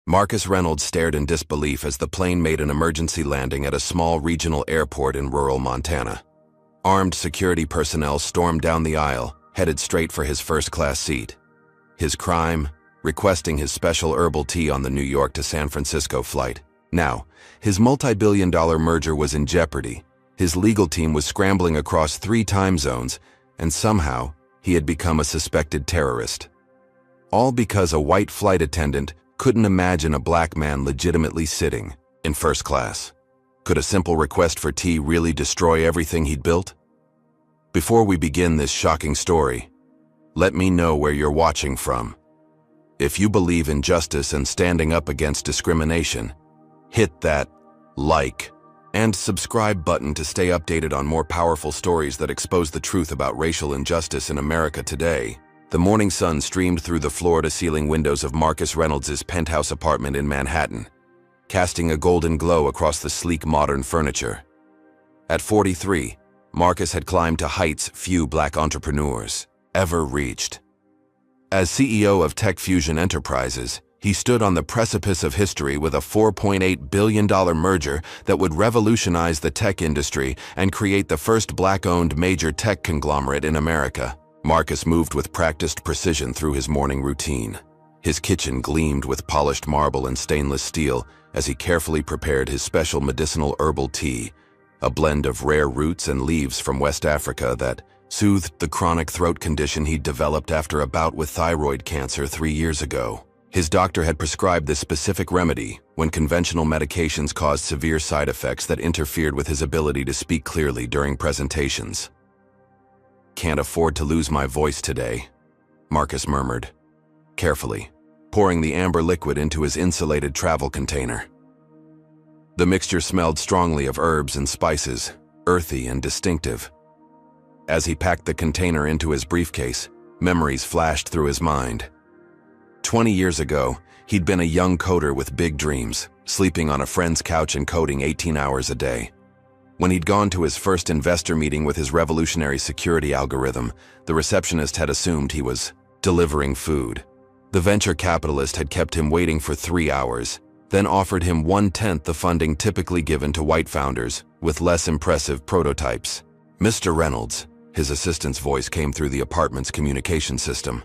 Marcus Reynolds stared in disbelief as the plane made an emergency landing at a small regional airport in rural Montana. Armed security personnel stormed down the aisle, headed straight for his first-class seat. His crime? Requesting his special herbal tea on the New York to San Francisco flight. Now, his multi-billion-dollar merger was in jeopardy. His legal team was scrambling across 3 time zones, and somehow, he had become a suspected terrorist. All because a white flight attendant couldn't imagine a black man legitimately sitting in first class. Could a simple request for tea really destroy everything he'd built? Before we begin this shocking story, let me know where you're watching from. If you believe in justice and standing up against discrimination, hit that like and subscribe button to stay updated on more powerful stories that expose the truth about racial injustice in America today. The morning sun streamed through the floor-to-ceiling windows of Marcus Reynolds' penthouse apartment in Manhattan, casting a golden glow across the sleek modern furniture. At 43, Marcus had climbed to heights few black entrepreneurs ever reached. As CEO of Tech Fusion Enterprises, he stood on the precipice of history with a $4.8 billion merger that would revolutionize the tech industry and create the first black-owned major tech conglomerate in America. Marcus moved with practiced precision through his morning routine. His kitchen gleamed with polished marble and stainless steel as he carefully prepared his special medicinal herbal tea, a blend of rare roots and leaves from West Africa that soothed the chronic throat condition he'd developed after a bout with thyroid cancer 3 years ago. His doctor had prescribed this specific remedy when conventional medications caused severe side effects that interfered with his ability to speak clearly during presentations. "Can't afford to lose my voice today," Marcus murmured, carefully, pouring the amber liquid into his insulated travel container. The mixture smelled strongly of herbs and spices, earthy and distinctive. As he packed the container into his briefcase, memories flashed through his mind. 20 years ago, he'd been a young coder with big dreams, sleeping on a friend's couch and coding 18 hours a day. When he'd gone to his first investor meeting with his revolutionary security algorithm, the receptionist had assumed he was delivering food. The venture capitalist had kept him waiting for 3 hours, then offered him 1/10 the funding typically given to white founders with less impressive prototypes. "Mr. Reynolds," his assistant's voice came through the apartment's communication system.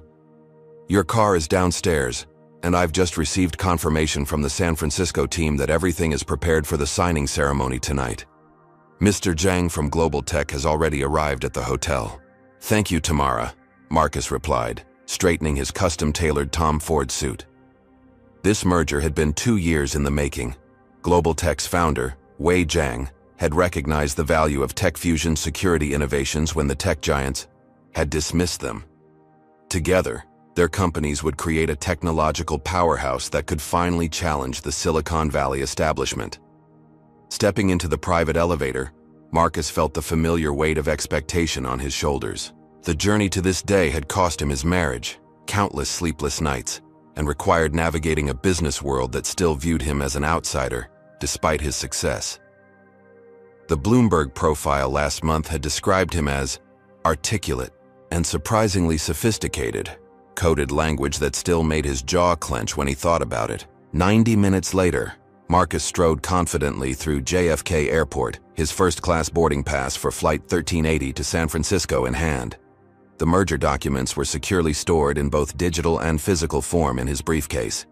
"Your car is downstairs, and I've just received confirmation from the San Francisco team that everything is prepared for the signing ceremony tonight. Mr. Zhang from Global Tech has already arrived at the hotel." "Thank you, Tamara," Marcus replied, straightening his custom-tailored Tom Ford suit. This merger had been 2 years in the making. Global Tech's founder, Wei Zhang, had recognized the value of Tech Fusion security innovations when the tech giants had dismissed them. Together, their companies would create a technological powerhouse that could finally challenge the Silicon Valley establishment. Stepping into the private elevator, Marcus felt the familiar weight of expectation on his shoulders. The journey to this day had cost him his marriage, countless sleepless nights, and required navigating a business world that still viewed him as an outsider, despite his success. The Bloomberg profile last month had described him as articulate and surprisingly sophisticated, coded language that still made his jaw clench when he thought about it. 90 minutes later, Marcus strode confidently through JFK Airport, his first-class boarding pass for Flight 1380 to San Francisco in hand. The merger documents were securely stored in both digital and physical form in his briefcase.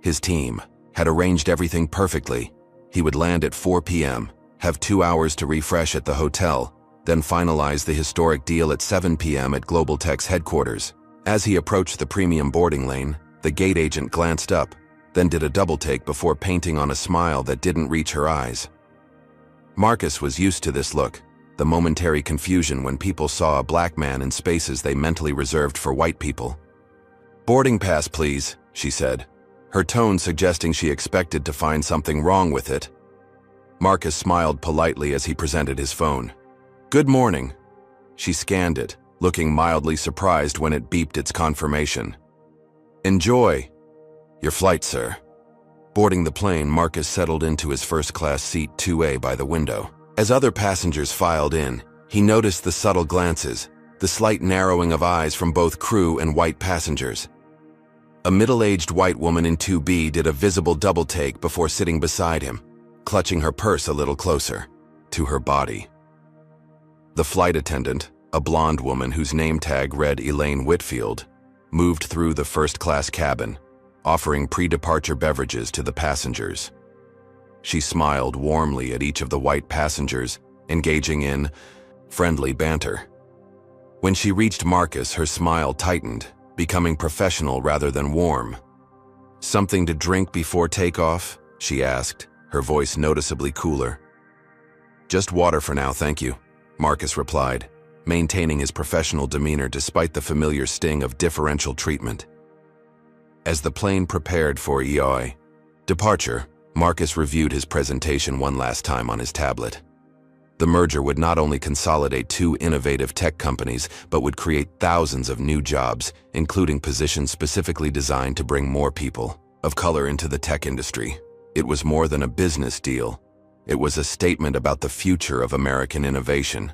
His team had arranged everything perfectly. He would land at 4 p.m., have 2 hours to refresh at the hotel, then finalize the historic deal at 7 p.m. at Global Tech's headquarters. As he approached the premium boarding lane, the gate agent glanced up, then did a double-take before painting on a smile that didn't reach her eyes. Marcus was used to this look, the momentary confusion when people saw a black man in spaces they mentally reserved for white people. "Boarding pass, please," she said, her tone suggesting she expected to find something wrong with it. Marcus smiled politely as he presented his phone. "Good morning." She scanned it, looking mildly surprised when it beeped its confirmation. "Enjoy your flight, sir." Boarding the plane, Marcus settled into his first-class seat 2A by the window. As other passengers filed in, he noticed the subtle glances, the slight narrowing of eyes from both crew and white passengers. A middle-aged white woman in 2B did a visible double-take before sitting beside him, clutching her purse a little closer to her body. The flight attendant, a blonde woman whose name tag read Elaine Whitfield, moved through the first-class cabin, offering pre-departure beverages to the passengers. She smiled warmly at each of the white passengers, engaging in friendly banter. When she reached Marcus, her smile tightened, becoming professional rather than warm. "Something to drink before takeoff?" she asked, her voice noticeably cooler. "Just water for now, thank you," Marcus replied, maintaining his professional demeanor despite the familiar sting of differential treatment. As the plane prepared for departure, Marcus reviewed his presentation one last time on his tablet. The merger would not only consolidate two innovative tech companies, but would create thousands of new jobs, including positions specifically designed to bring more people of color into the tech industry. It was more than a business deal. It was a statement about the future of American innovation.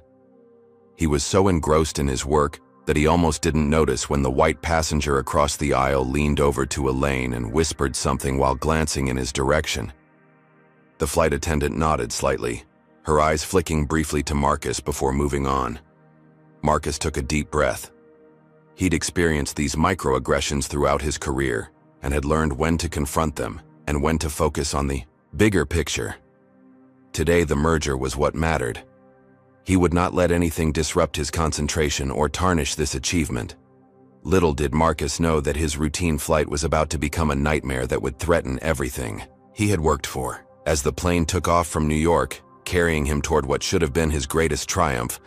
He was so engrossed in his work that he almost didn't notice when the white passenger across the aisle leaned over to Elaine and whispered something while glancing in his direction. The flight attendant nodded slightly, her eyes flicking briefly to Marcus before moving on. Marcus took a deep breath. He'd experienced these microaggressions throughout his career and had learned when to confront them and when to focus on the bigger picture. Today, the merger was what mattered. He would not let anything disrupt his concentration or tarnish this achievement. Little did Marcus know that his routine flight was about to become a nightmare that would threaten everything he had worked for. As the plane took off from New York, carrying him toward what should have been his greatest triumph,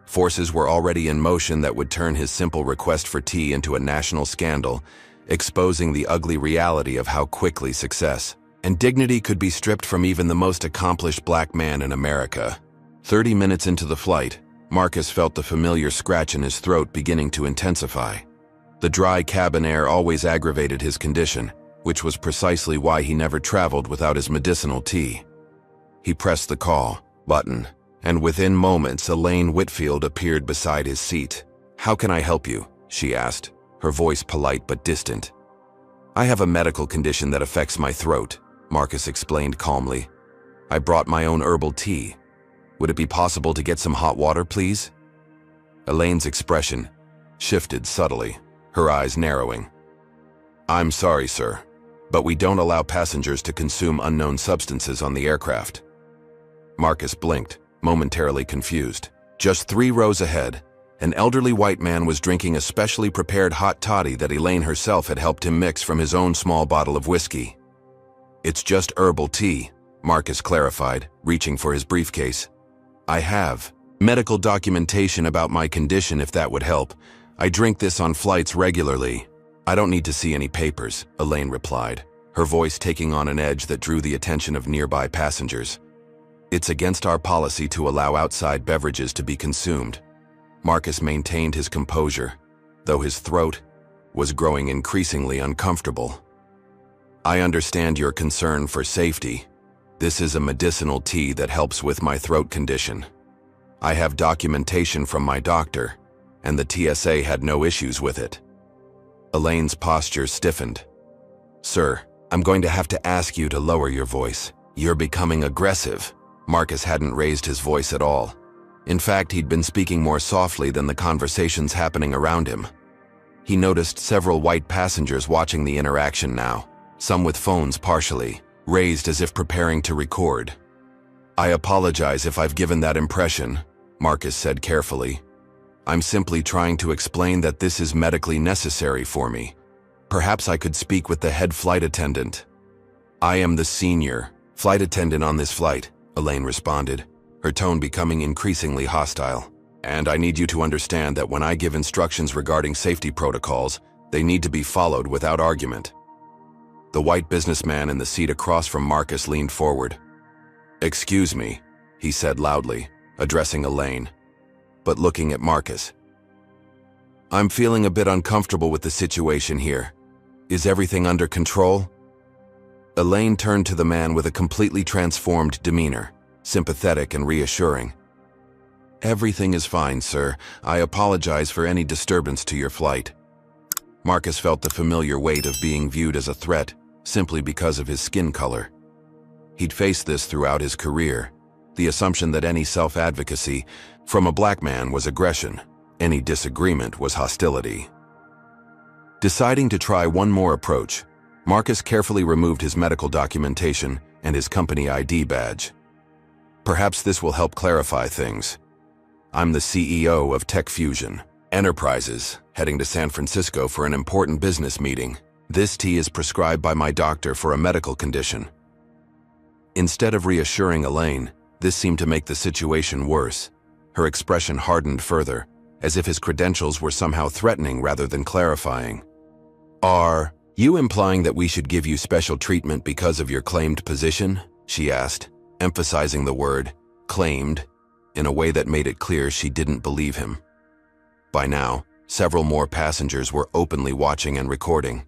forces were already in motion that would turn his simple request for tea into a national scandal, exposing the ugly reality of how quickly success and dignity could be stripped from even the most accomplished black man in America. 30 minutes into the flight, Marcus felt the familiar scratch in his throat beginning to intensify. The dry cabin air always aggravated his condition, which was precisely why he never traveled without his medicinal tea. He pressed the call button, and within moments Elaine Whitfield appeared beside his seat. "How can I help you?" she asked, her voice polite but distant. "I have a medical condition that affects my throat," Marcus explained calmly. "I brought my own herbal tea. Would it be possible to get some hot water, please?" Elaine's expression shifted subtly, her eyes narrowing. "I'm sorry, sir, but we don't allow passengers to consume unknown substances on the aircraft." Marcus blinked, momentarily confused. Just 3 rows ahead, an elderly white man was drinking a specially prepared hot toddy that Elaine herself had helped him mix from his own small bottle of whiskey. "It's just herbal tea," Marcus clarified, reaching for his briefcase. "I have medical documentation about my condition if that would help. I drink this on flights regularly." "I don't need to see any papers," Elaine replied, her voice taking on an edge that drew the attention of nearby passengers. "It's against our policy to allow outside beverages to be consumed." Marcus maintained his composure, though his throat was growing increasingly uncomfortable. "I understand your concern for safety. This is a medicinal tea that helps with my throat condition. I have documentation from my doctor, and the TSA had no issues with it." Elaine's posture stiffened. "Sir, I'm going to have to ask you to lower your voice. You're becoming aggressive." Marcus hadn't raised his voice at all. In fact, he'd been speaking more softly than the conversations happening around him. He noticed several white passengers watching the interaction now, some with phones partially raised as if preparing to record. "I apologize if I've given that impression," Marcus said carefully. "I'm simply trying to explain that this is medically necessary for me. Perhaps I could speak with the head flight attendant." "I am the senior flight attendant on this flight," Elaine responded, her tone becoming increasingly hostile. "And I need you to understand that when I give instructions regarding safety protocols, they need to be followed without argument." The white businessman in the seat across from Marcus leaned forward. "Excuse me," he said loudly, addressing Elaine, but looking at Marcus. "I'm feeling a bit uncomfortable with the situation here. Is everything under control?" Elaine turned to the man with a completely transformed demeanor, sympathetic and reassuring. "Everything is fine, sir. I apologize for any disturbance to your flight." Marcus felt the familiar weight of being viewed as a threat simply because of his skin color. He'd faced this throughout his career, the assumption that any self-advocacy from a black man was aggression, any disagreement was hostility. Deciding to try one more approach, Marcus carefully removed his medical documentation and his company ID badge. Perhaps this will help clarify things. I'm the CEO of Tech Fusion Enterprises, heading to San Francisco for an important business meeting. This tea is prescribed by my doctor for a medical condition. Instead of reassuring Elaine, this seemed to make the situation worse. Her expression hardened further, as if his credentials were somehow threatening rather than clarifying. Are you implying that we should give you special treatment because of your claimed position? She asked, emphasizing the word claimed in a way that made it clear she didn't believe him. By now, several more passengers were openly watching and recording.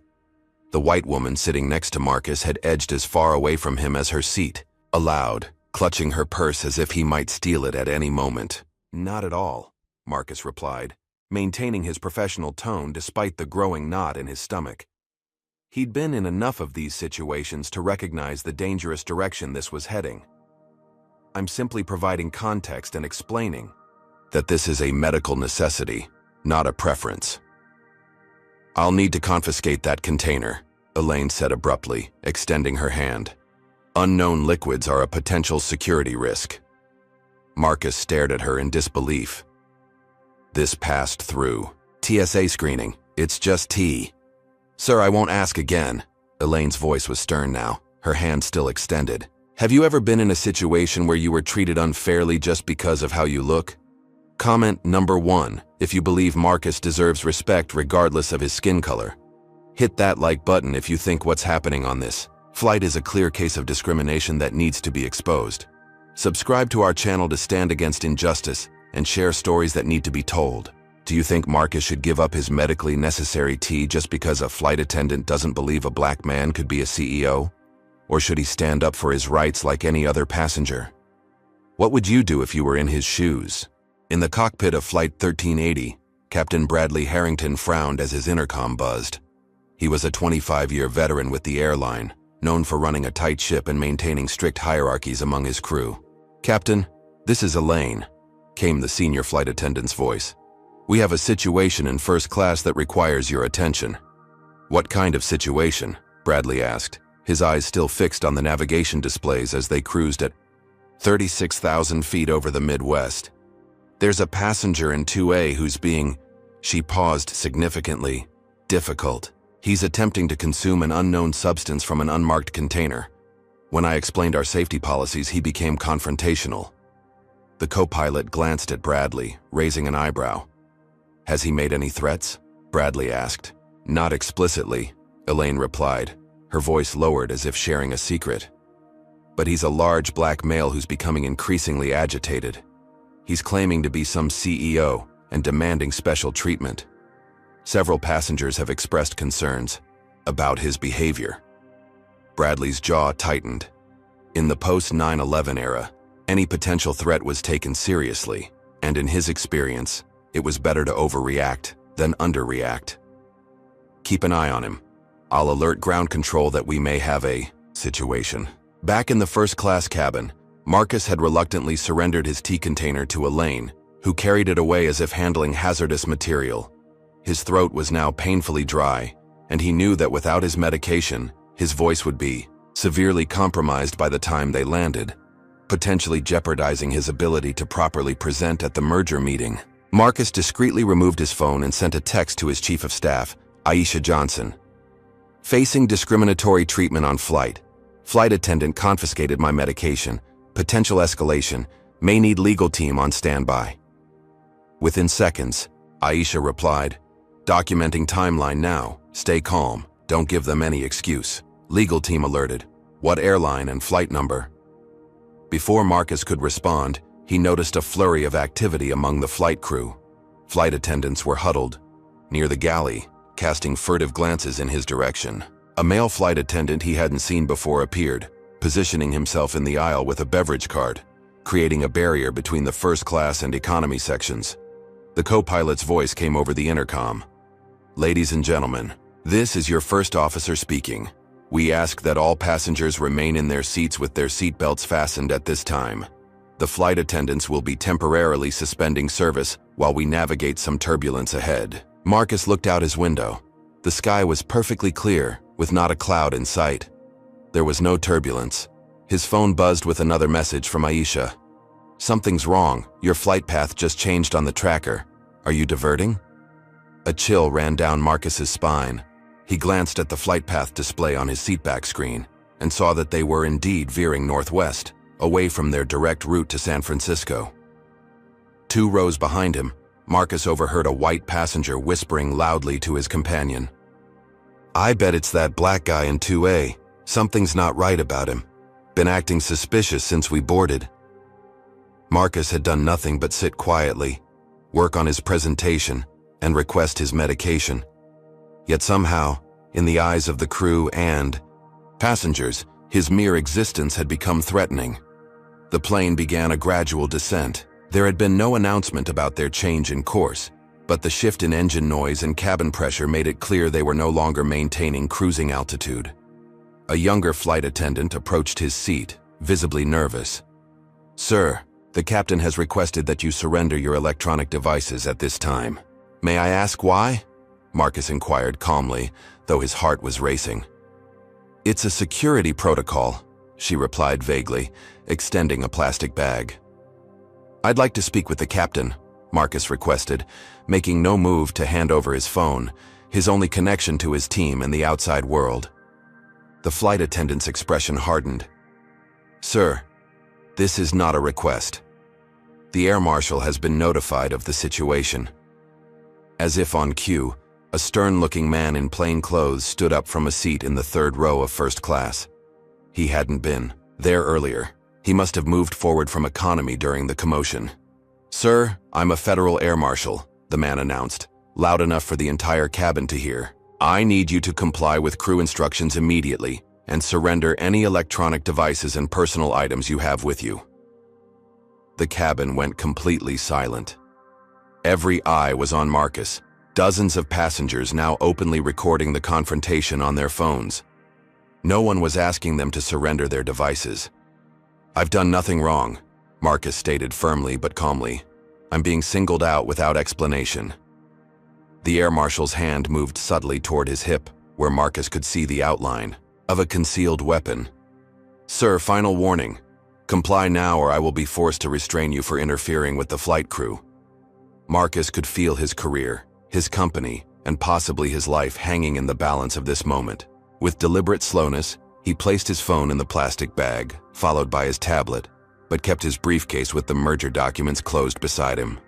The white woman sitting next to Marcus had edged as far away from him as her seat, aloud, clutching her purse as if he might steal it at any moment. Not at all, Marcus replied, maintaining his professional tone despite the growing knot in his stomach. He'd been in enough of these situations to recognize the dangerous direction this was heading. I'm simply providing context and explaining that this is a medical necessity, not a preference. I'll need to confiscate that container, Elaine said abruptly, extending her hand. Unknown liquids are a potential security risk. Marcus stared at her in disbelief. This passed through TSA screening. It's just tea. Sir, I won't ask again. Elaine's voice was stern now, her hand still extended. Have you ever been in a situation where you were treated unfairly just because of how you look? Comment number 1, if you believe Marcus deserves respect regardless of his skin color. Hit that like button if you think what's happening on this flight is a clear case of discrimination that needs to be exposed. Subscribe to our channel to stand against injustice and share stories that need to be told. Do you think Marcus should give up his medically necessary tea just because a flight attendant doesn't believe a black man could be a CEO? Or should he stand up for his rights like any other passenger? What would you do if you were in his shoes? In the cockpit of Flight 1380, Captain Bradley Harrington frowned as his intercom buzzed. He was a 25-year veteran with the airline, known for running a tight ship and maintaining strict hierarchies among his crew. Captain, this is Elaine, came the senior flight attendant's voice. We have a situation in first class that requires your attention. What kind of situation? Bradley asked, his eyes still fixed on the navigation displays as they cruised at 36,000 feet over the Midwest. There's a passenger in 2A who's being, she paused significantly, difficult. He's attempting to consume an unknown substance from an unmarked container. When I explained our safety policies, he became confrontational. The co-pilot glanced at Bradley, raising an eyebrow. Has he made any threats? Bradley asked. Not explicitly, Elaine replied, her voice lowered as if sharing a secret. But he's a large black male who's becoming increasingly agitated. He's claiming to be some CEO and demanding special treatment. Several passengers have expressed concerns about his behavior. Bradley's jaw tightened. In the post-9/11 era, any potential threat was taken seriously, and in his experience, it was better to overreact than underreact. Keep an eye on him. I'll alert ground control that we may have a situation. Back in the first-class cabin, Marcus had reluctantly surrendered his tea container to Elaine, who carried it away as if handling hazardous material. His throat was now painfully dry, and he knew that without his medication, his voice would be severely compromised by the time they landed, potentially jeopardizing his ability to properly present at the merger meeting. Marcus discreetly removed his phone and sent a text to his chief of staff, Aisha Johnson. Facing discriminatory treatment on flight. Flight attendant confiscated my medication. Potential escalation. May need legal team on standby. Within seconds, Aisha replied, documenting timeline now. Stay calm. Don't give them any excuse. Legal team alerted. What airline and flight number? Before Marcus could respond, he noticed a flurry of activity among the flight crew. Flight attendants were huddled near the galley, casting furtive glances in his direction. A male flight attendant he hadn't seen before appeared, positioning himself in the aisle with a beverage cart, creating a barrier between the first class and economy sections. The co-pilot's voice came over the intercom. Ladies and gentlemen, this is your first officer speaking. We ask that all passengers remain in their seats with their seatbelts fastened at this time. The flight attendants will be temporarily suspending service while we navigate some turbulence ahead. Marcus looked out his window. The sky was perfectly clear, with not a cloud in sight. There was no turbulence. His phone buzzed with another message from Aisha. "Something's wrong. Your flight path just changed on the tracker. Are you diverting?" A chill ran down Marcus's spine. He glanced at the flight path display on his seatback screen and saw that they were indeed veering northwest, away from their direct route to San Francisco. 2 rows behind him, Marcus overheard a white passenger whispering loudly to his companion. "I bet it's that black guy in 2A. Something's not right about him. Been acting suspicious since we boarded." Marcus had done nothing but sit quietly, work on his presentation, and request his medication. Yet somehow, in the eyes of the crew and passengers, his mere existence had become threatening. The plane began a gradual descent. There had been no announcement about their change in course, but the shift in engine noise and cabin pressure made it clear they were no longer maintaining cruising altitude. A younger flight attendant approached his seat, visibly nervous. "Sir, the captain has requested that you surrender your electronic devices at this time." "May I ask why?" Marcus inquired calmly, though his heart was racing. "It's a security protocol," she replied vaguely, extending a plastic bag. "I'd like to speak with the captain," Marcus requested, making no move to hand over his phone, his only connection to his team and the outside world. The flight attendant's expression hardened. "Sir, this is not a request. The air marshal has been notified of the situation." As if on cue, a stern-looking man in plain clothes stood up from a seat in the 3rd row of first class. He hadn't been there earlier. He must have moved forward from economy during the commotion. "Sir, I'm a federal air marshal," the man announced, loud enough for the entire cabin to hear. "I need you to comply with crew instructions immediately and surrender any electronic devices and personal items you have with you." The cabin went completely silent. Every eye was on Marcus, dozens of passengers now openly recording the confrontation on their phones. No one was asking them to surrender their devices. "I've done nothing wrong," Marcus stated firmly but calmly. "I'm being singled out without explanation." The air marshal's hand moved subtly toward his hip, where Marcus could see the outline of a concealed weapon. "Sir, final warning. Comply now or I will be forced to restrain you for interfering with the flight crew." Marcus could feel his career, his company, and possibly his life hanging in the balance of this moment. With deliberate slowness, he placed his phone in the plastic bag, followed by his tablet, but kept his briefcase with the merger documents closed beside him.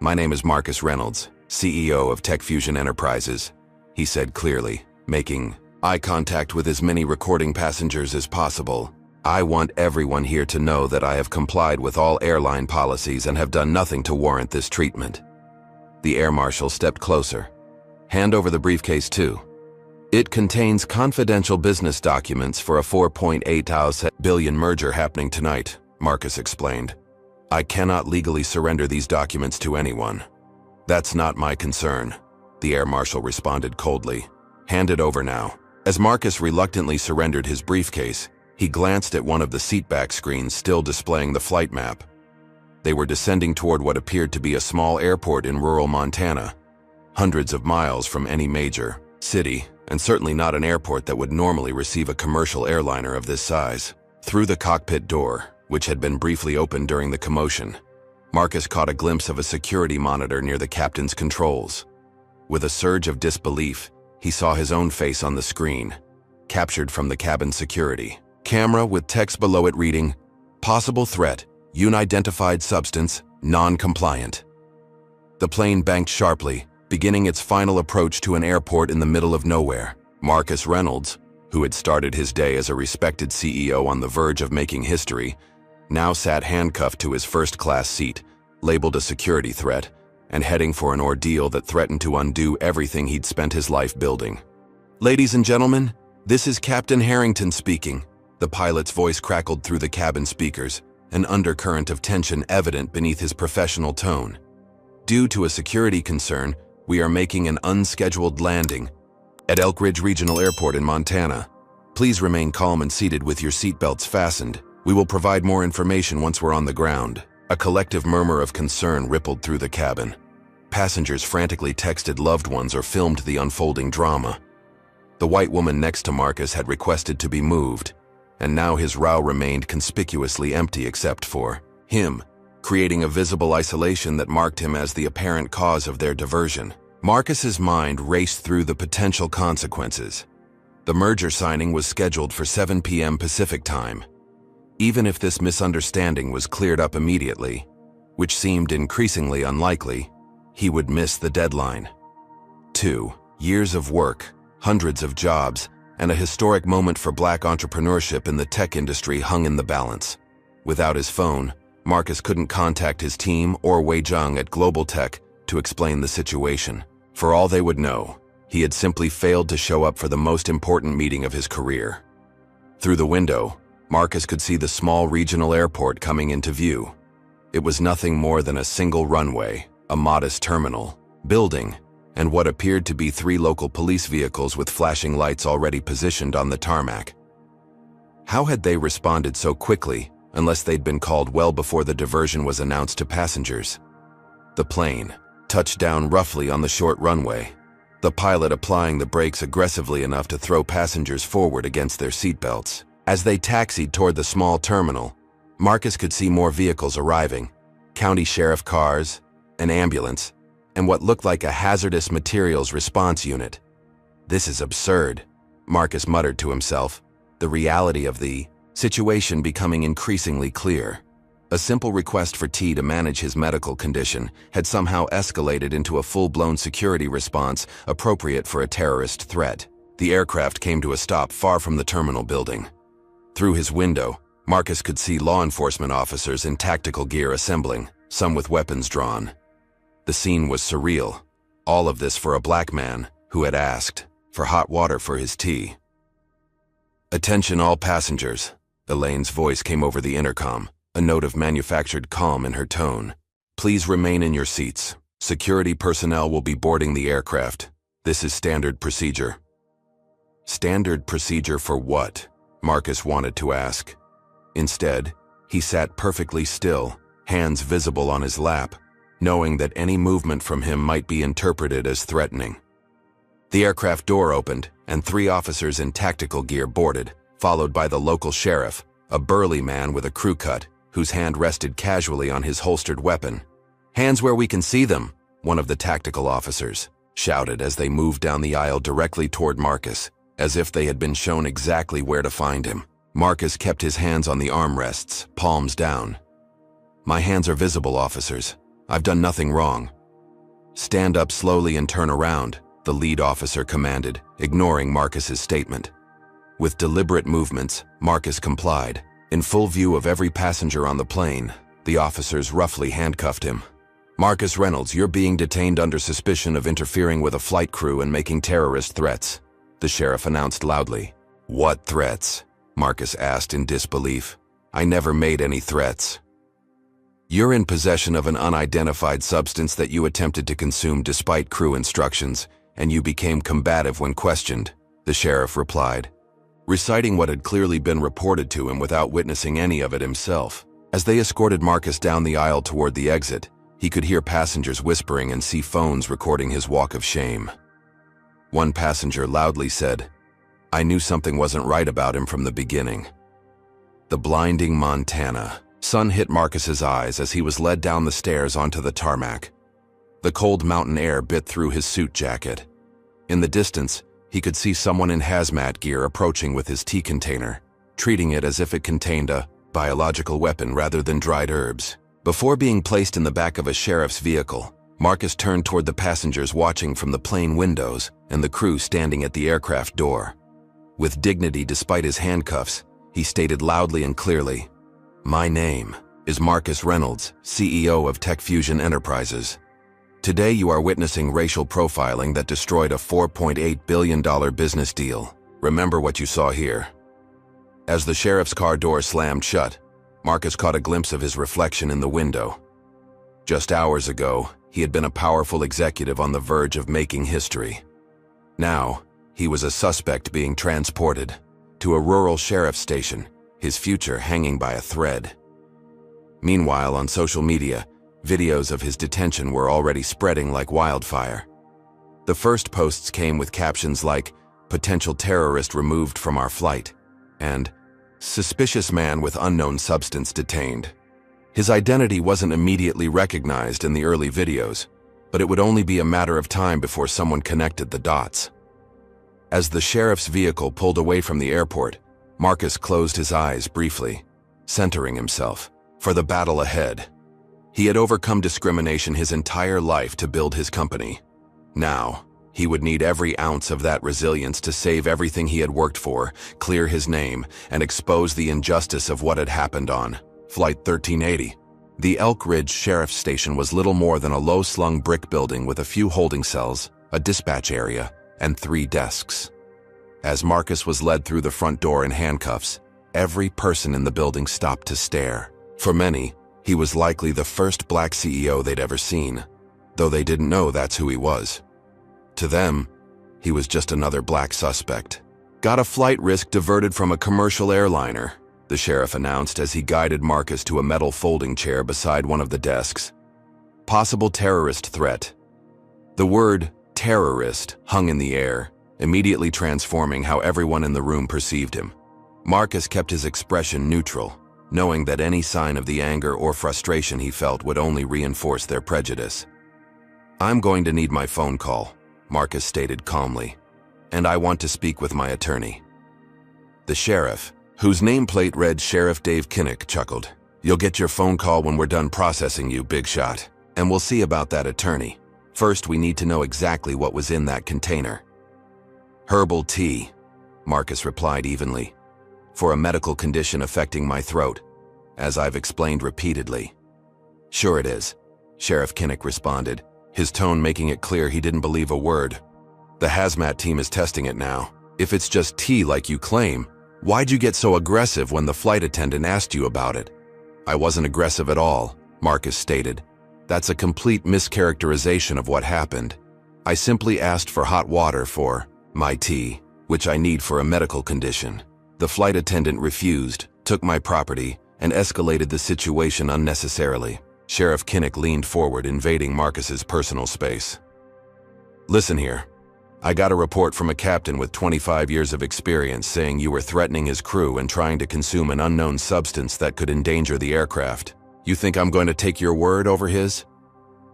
"My name is Marcus Reynolds, CEO of Tech Fusion Enterprises," he said clearly, making eye contact with as many recording passengers as possible. "I want everyone here to know that I have complied with all airline policies and have done nothing to warrant this treatment." The air marshal stepped closer. "Hand over the briefcase too. It contains confidential business documents for a $4.8 billion merger happening tonight," Marcus explained. "I cannot legally surrender these documents to anyone." "That's not my concern," the air marshal responded coldly. "Hand it over now." As Marcus reluctantly surrendered his briefcase, he glanced at one of the seatback screens still displaying the flight map. They were descending toward what appeared to be a small airport in rural Montana, hundreds of miles from any major city, and certainly not an airport that would normally receive a commercial airliner of this size. Through the cockpit door, which had been briefly opened during the commotion, Marcus caught a glimpse of a security monitor near the captain's controls. With a surge of disbelief, he saw his own face on the screen, captured from the cabin security camera with text below it reading, "Possible threat, unidentified substance, non-compliant." The plane banked sharply, beginning its final approach to an airport in the middle of nowhere. Marcus Reynolds, who had started his day as a respected CEO on the verge of making history, now sat handcuffed to his first-class seat, labeled a security threat, and heading for an ordeal that threatened to undo everything he'd spent his life building. "Ladies and gentlemen, this is Captain Harrington speaking." The pilot's voice crackled through the cabin speakers, an undercurrent of tension evident beneath his professional tone. "Due to a security concern, We are making an unscheduled landing at Elk Ridge Regional Airport in Montana. Please remain calm and seated with your seatbelts fastened. We will provide more information once we're on the ground." A collective murmur of concern rippled through the cabin. Passengers frantically texted loved ones or filmed the unfolding drama. The white woman next to Marcus had requested to be moved, and now his row remained conspicuously empty except for him, creating a visible isolation that marked him as the apparent cause of their diversion. Marcus's mind raced through the potential consequences. The merger signing was scheduled for 7 p.m. Pacific time. Even if this misunderstanding was cleared up immediately, which seemed increasingly unlikely, he would miss the deadline. 2 years of work, hundreds of jobs, and a historic moment for Black entrepreneurship in the tech industry hung in the balance. Without his phone, Marcus couldn't contact his team or Wei Zhang at Global Tech to explain the situation. For all they would know, he had simply failed to show up for the most important meeting of his career. Through the window, Marcus could see the small regional airport coming into view. It was nothing more than a single runway, a modest terminal, building, and what appeared to be 3 local police vehicles with flashing lights already positioned on the tarmac. How had they responded so quickly, unless they'd been called well before the diversion was announced to passengers? The plane touched down roughly on the short runway, the pilot applying the brakes aggressively enough to throw passengers forward against their seatbelts. As they taxied toward the small terminal, Marcus could see more vehicles arriving, county sheriff cars, an ambulance, and what looked like a hazardous materials response unit. "This is absurd," Marcus muttered to himself, the reality of the situation becoming increasingly clear. A simple request for T to manage his medical condition had somehow escalated into a full-blown security response appropriate for a terrorist threat. The aircraft came to a stop far from the terminal building. Through his window, Marcus could see law enforcement officers in tactical gear assembling, some with weapons drawn. The scene was surreal. All of this for a black man who had asked for hot water for his tea. "Attention all passengers," Elaine's voice came over the intercom, a note of manufactured calm in her tone. "Please remain in your seats. Security personnel will be boarding the aircraft. This is standard procedure." Standard procedure for what? Marcus wanted to ask. Instead, he sat perfectly still, hands visible on his lap, knowing that any movement from him might be interpreted as threatening. The aircraft door opened, and 3 officers in tactical gear boarded, followed by the local sheriff, a burly man with a crew cut, whose hand rested casually on his holstered weapon. "Hands where we can see them," one of the tactical officers shouted as they moved down the aisle directly toward Marcus, as if they had been shown exactly where to find him. Marcus kept his hands on the armrests, palms down. "My hands are visible, officers. I've done nothing wrong." "Stand up slowly and turn around," the lead officer commanded, ignoring Marcus's statement. With deliberate movements, Marcus complied. In full view of every passenger on the plane, the officers roughly handcuffed him. "Marcus Reynolds, you're being detained under suspicion of interfering with a flight crew and making terrorist threats," the sheriff announced loudly. "What threats?" Marcus asked in disbelief. "I never made any threats." "You're in possession of an unidentified substance that you attempted to consume despite crew instructions, and you became combative when questioned," the sheriff replied, reciting what had clearly been reported to him without witnessing any of it himself. As they escorted Marcus down the aisle toward the exit, he could hear passengers whispering and see phones recording his walk of shame. One passenger loudly said, "I knew something wasn't right about him from the beginning." The blinding Montana sun hit Marcus's eyes as he was led down the stairs onto the tarmac. The cold mountain air bit through his suit jacket. In the distance, he could see someone in hazmat gear approaching with his tea container, treating it as if it contained a biological weapon rather than dried herbs. Before being placed in the back of a sheriff's vehicle, Marcus turned toward the passengers watching from the plane windows and the crew standing at the aircraft door. With dignity despite his handcuffs, he stated loudly and clearly, "My name is Marcus Reynolds, CEO of Tech Fusion Enterprises. Today you are witnessing racial profiling that destroyed a $4.8 billion business deal. Remember what you saw here." As the sheriff's car door slammed shut, Marcus caught a glimpse of his reflection in the window. Just hours ago, He had been a powerful executive on the verge of making history. Now, he was a suspect being transported to a rural sheriff's station, his future hanging by a thread. Meanwhile, on social media, videos of his detention were already spreading like wildfire. The first posts came with captions like, "Potential terrorist removed from our flight," and "Suspicious man with unknown substance detained." His identity wasn't immediately recognized in the early videos, but it would only be a matter of time before someone connected the dots. As the sheriff's vehicle pulled away from the airport, Marcus closed his eyes briefly, centering himself for the battle ahead. He had overcome discrimination his entire life to build his company. Now, he would need every ounce of that resilience to save everything he had worked for, clear his name, and expose the injustice of what had happened on Flight 1380. The Elk Ridge Sheriff's Station was little more than a low-slung brick building with a few holding cells, a dispatch area, and 3 desks. As Marcus was led through the front door in handcuffs, every person in the building stopped to stare. For many, he was likely the first black CEO they'd ever seen, though they didn't know that's who he was. To them, he was just another black suspect. "Got a flight risk diverted from a commercial airliner," the sheriff announced as he guided Marcus to a metal folding chair beside one of the desks. "Possible terrorist threat." The word terrorist hung in the air, immediately transforming how everyone in the room perceived him. Marcus kept his expression neutral, knowing that any sign of the anger or frustration he felt would only reinforce their prejudice. "I'm going to need my phone call," Marcus stated calmly, "and I want to speak with my attorney." The sheriff, whose nameplate read Sheriff Dave Kinnick, chuckled. "You'll get your phone call when we're done processing you, big shot, and we'll see about that attorney. First, we need to know exactly what was in that container." "Herbal tea," Marcus replied evenly, "for a medical condition affecting my throat, as I've explained repeatedly." "Sure it is," Sheriff Kinnick responded, his tone making it clear he didn't believe a word. "The hazmat team is testing it now. If it's just tea like you claim, why'd you get so aggressive when the flight attendant asked you about it?" "I wasn't aggressive at all," Marcus stated. "That's a complete mischaracterization of what happened. I simply asked for hot water for my tea, which I need for a medical condition. The flight attendant refused, took my property, and escalated the situation unnecessarily." Sheriff Kinnick leaned forward, invading Marcus's personal space. "Listen here. I got a report from a captain with 25 years of experience saying you were threatening his crew and trying to consume an unknown substance that could endanger the aircraft. You think I'm going to take your word over his?"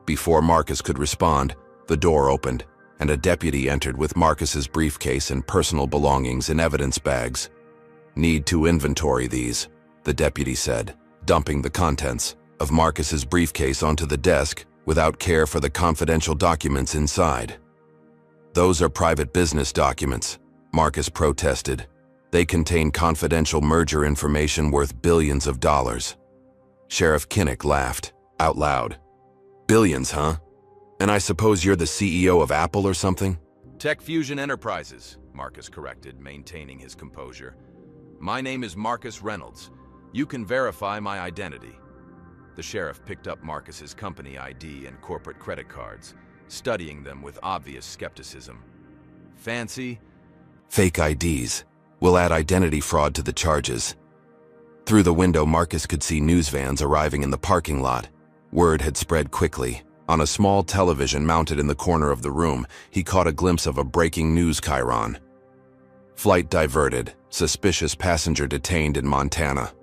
Before Marcus could respond, the door opened, and a deputy entered with Marcus's briefcase and personal belongings in evidence bags. "Need to inventory these," the deputy said, dumping the contents of Marcus's briefcase onto the desk without care for the confidential documents inside. "Those are private business documents," Marcus protested. "They contain confidential merger information worth billions of dollars." Sheriff Kinnick laughed, out loud. "Billions, huh? And I suppose you're the CEO of Apple or something?" Tech Fusion Enterprises, Marcus corrected, maintaining his composure. "My name is Marcus Reynolds. You can verify my identity." The sheriff picked up Marcus's company ID and corporate credit cards, studying them with obvious skepticism. "Fancy?" "Fake IDs. We'll add identity fraud to the charges." Through the window, Marcus could see news vans arriving in the parking lot. Word had spread quickly. On a small television mounted in the corner of the room, he caught a glimpse of a breaking news chyron. "Flight diverted. Suspicious passenger detained in Montana."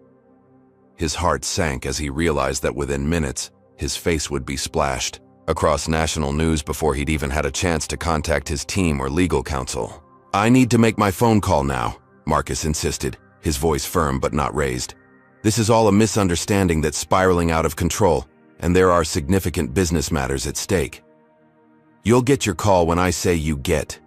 His heart sank as he realized that within minutes, his face would be splashed across national news before he'd even had a chance to contact his team or legal counsel. "I need to make my phone call now," Marcus insisted, his voice firm but not raised. "This is all a misunderstanding that's spiraling out of control, and there are significant business matters at stake." "You'll get your call when I say you get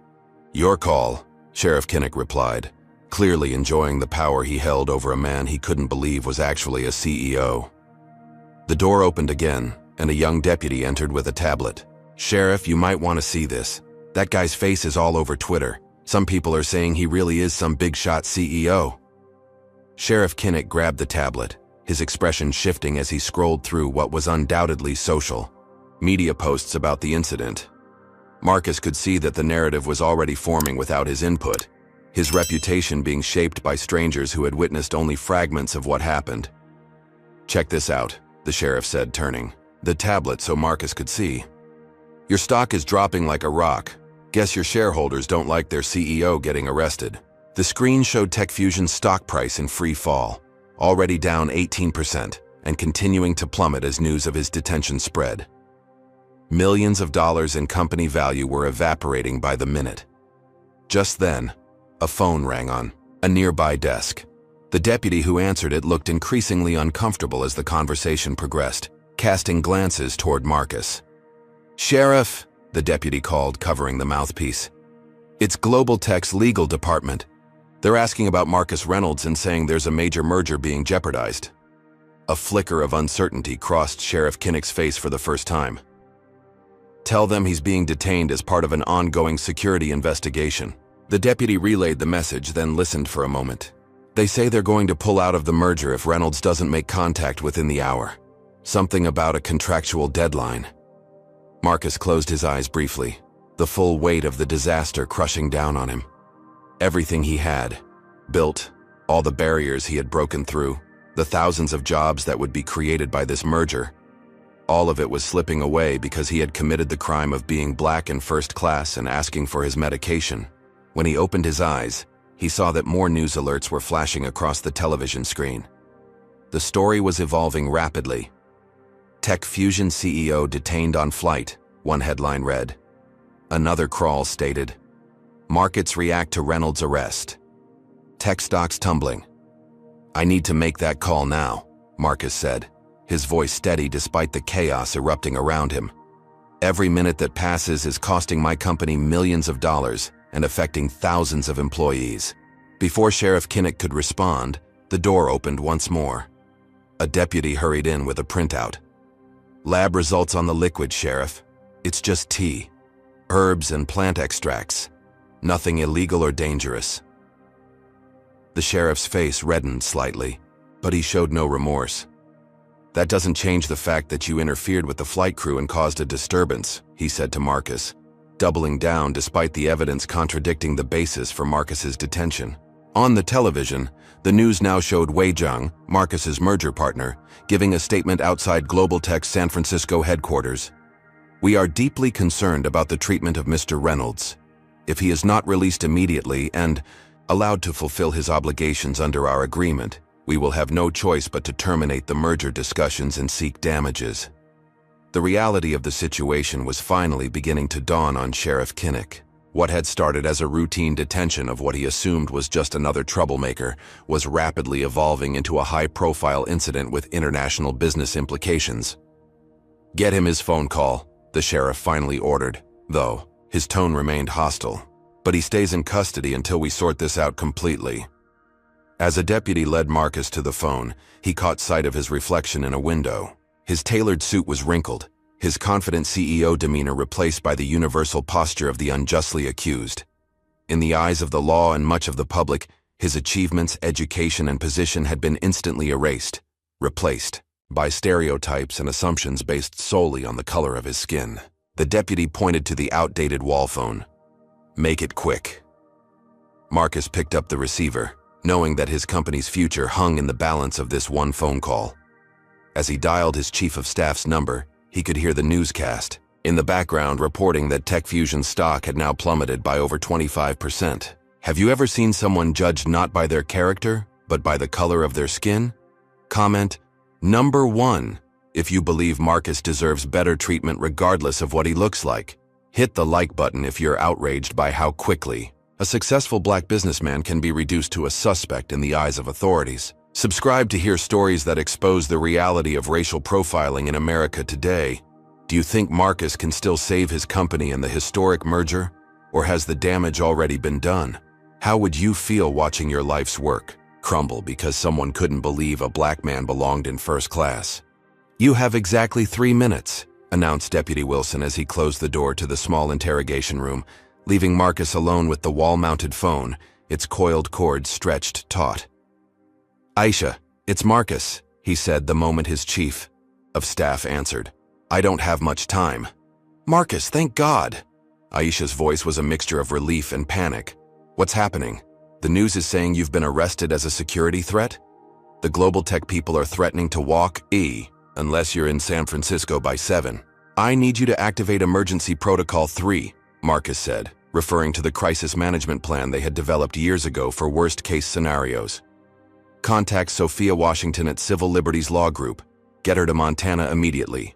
your call," Sheriff Kinnick replied, clearly enjoying the power he held over a man he couldn't believe was actually a CEO. The door opened again, and a young deputy entered with a tablet. "Sheriff, you might want to see this. That guy's face is all over Twitter. Some people are saying he really is some big-shot CEO." Sheriff Kinnick grabbed the tablet, his expression shifting as he scrolled through what was undoubtedly social. media posts about the incident. Marcus could see that the narrative was already forming without his input, his reputation being shaped by strangers who had witnessed only fragments of what happened. "Check this out," the sheriff said, turning the tablet so Marcus could see. "Your stock is dropping like a rock. Guess your shareholders don't like their CEO getting arrested." The screen showed TechFusion's stock price in free fall, already down 18% and continuing to plummet as news of his detention spread. Millions of dollars in company value were evaporating by the minute. Just then, a phone rang on a nearby desk. The deputy who answered it looked increasingly uncomfortable as the conversation progressed, casting glances toward Marcus. "Sheriff," the deputy called, covering the mouthpiece. "It's Global Tech's legal department. They're asking about Marcus Reynolds and saying there's a major merger being jeopardized." A flicker of uncertainty crossed Sheriff Kinnick's face for the first time. "Tell them he's being detained as part of an ongoing security investigation." The deputy relayed the message, then listened for a moment. "They say they're going to pull out of the merger if Reynolds doesn't make contact within the hour. Something about a contractual deadline." Marcus closed his eyes briefly, the full weight of the disaster crushing down on him. Everything he had built, all the barriers he had broken through, the thousands of jobs that would be created by this merger, all of it was slipping away because he had committed the crime of being black and first class and asking for his medication. When he opened his eyes, he saw that more news alerts were flashing across the television screen. The story was evolving rapidly. "TechFusion CEO detained on flight," one headline read. Another crawl stated, "Markets react to Reynolds' arrest. Tech stocks tumbling." "I need to make that call now," Marcus said, his voice steady despite the chaos erupting around him. "Every minute that passes is costing my company millions of dollars and affecting thousands of employees." Before Sheriff Kinnick could respond, the door opened once more. A deputy hurried in with a printout. "Lab results on the liquid, Sheriff. It's just tea, herbs and plant extracts. Nothing illegal or dangerous." The sheriff's face reddened slightly, but he showed no remorse. "That doesn't change the fact that you interfered with the flight crew and caused a disturbance," he said to Marcus, doubling down despite the evidence contradicting the basis for Marcus's detention. On the television, the news now showed Wei Zhang, Marcus's merger partner, giving a statement outside Global Tech's San Francisco headquarters. "We are deeply concerned about the treatment of Mr. Reynolds. If he is not released immediately and allowed to fulfill his obligations under our agreement, we will have no choice but to terminate the merger discussions and seek damages." The reality of the situation was finally beginning to dawn on Sheriff Kinnick. What had started as a routine detention of what he assumed was just another troublemaker was rapidly evolving into a high-profile incident with international business implications. "Get him his phone call," the sheriff finally ordered, though his tone remained hostile. "But he stays in custody until we sort this out completely." As a deputy led Marcus to the phone, he caught sight of his reflection in a window. His tailored suit was wrinkled, his confident CEO demeanor replaced by the universal posture of the unjustly accused. In the eyes of the law and much of the public, his achievements, education, and position had been instantly erased, replaced by stereotypes and assumptions based solely on the color of his skin. The deputy pointed to the outdated wall phone. "Make it quick." Marcus picked up the receiver, knowing that his company's future hung in the balance of this one phone call. As he dialed his chief of staff's number, he could hear the newscast, in the background reporting that TechFusion stock had now plummeted by over 25%. "Have you ever seen someone judged not by their character, but by the color of their skin? Comment, number 1, if you believe Marcus deserves better treatment regardless of what he looks like. Hit the like button if you're outraged by how quickly a successful black businessman can be reduced to a suspect in the eyes of authorities. Subscribe to hear stories that expose the reality of racial profiling in America today. Do you think Marcus can still save his company in the historic merger? Or has the damage already been done? How would you feel watching your life's work crumble because someone couldn't believe a black man belonged in first class? "You have exactly 3 minutes, announced Deputy Wilson as he closed the door to the small interrogation room, leaving Marcus alone with the wall-mounted phone, its coiled cord stretched taut. "Aisha, it's Marcus," he said the moment his chief of staff answered. I don't have much time. Marcus, thank God. Aisha's voice was a mixture of relief and panic. What's happening? The news is saying you've been arrested as a security threat? The global tech people are threatening to walk unless you're in San Francisco by 7. I need you to activate Emergency Protocol 3, Marcus said, referring to the crisis management plan they had developed years ago for worst-case scenarios. Contact Sophia Washington at Civil Liberties Law Group. Get her to Montana immediately.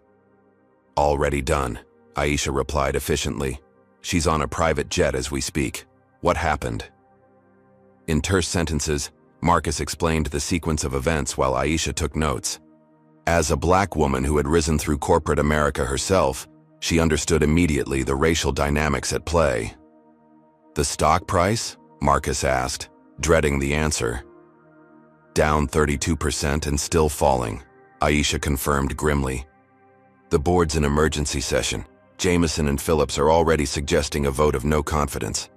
Already done, Aisha replied efficiently. She's on a private jet as we speak. What happened? In terse sentences, Marcus explained the sequence of events while Aisha took notes. As a black woman who had risen through corporate America herself, she understood immediately the racial dynamics at play. The stock price? Marcus asked, dreading the answer. Down 32% and still falling, Aisha confirmed grimly. The board's in emergency session. Jameson and Phillips are already suggesting a vote of no confidence.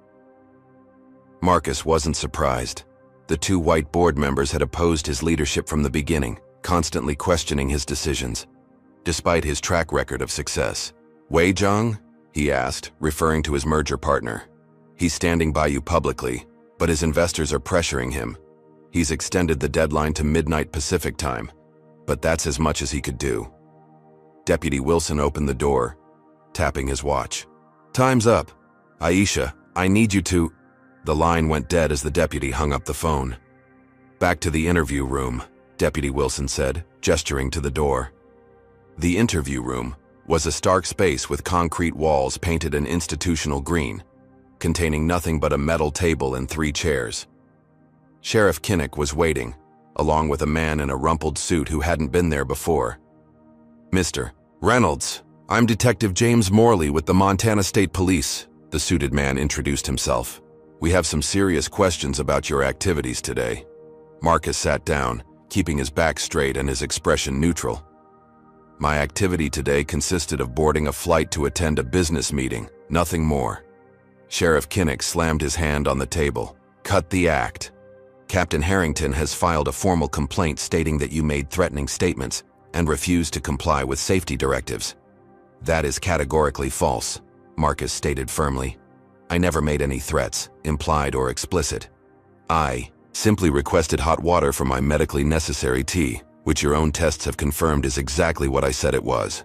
Marcus wasn't surprised. The two white board members had opposed his leadership from the beginning, constantly questioning his decisions, despite his track record of success. Wei Zhang? He asked, referring to his merger partner. He's standing by you publicly, but his investors are pressuring him. He's extended the deadline to midnight Pacific time, but that's as much as he could do. Deputy Wilson opened the door, tapping his watch. Time's up. Aisha, I need you to... The line went dead as the deputy hung up the phone. Back to the interview room, Deputy Wilson said, gesturing to the door. The interview room was a stark space with concrete walls painted an institutional green, containing nothing but a metal table and 3 chairs. Sheriff Kinnick was waiting, along with a man in a rumpled suit who hadn't been there before. Mr. Reynolds, I'm Detective James Morley with the Montana State Police, the suited man introduced himself. We have some serious questions about your activities today. Marcus sat down, keeping his back straight and his expression neutral. My activity today consisted of boarding a flight to attend a business meeting, nothing more. Sheriff Kinnick slammed his hand on the table. Cut the act. Captain Harrington has filed a formal complaint stating that you made threatening statements and refused to comply with safety directives. That is categorically false, Marcus stated firmly. I never made any threats, implied or explicit. I simply requested hot water for my medically necessary tea, which your own tests have confirmed is exactly what I said it was.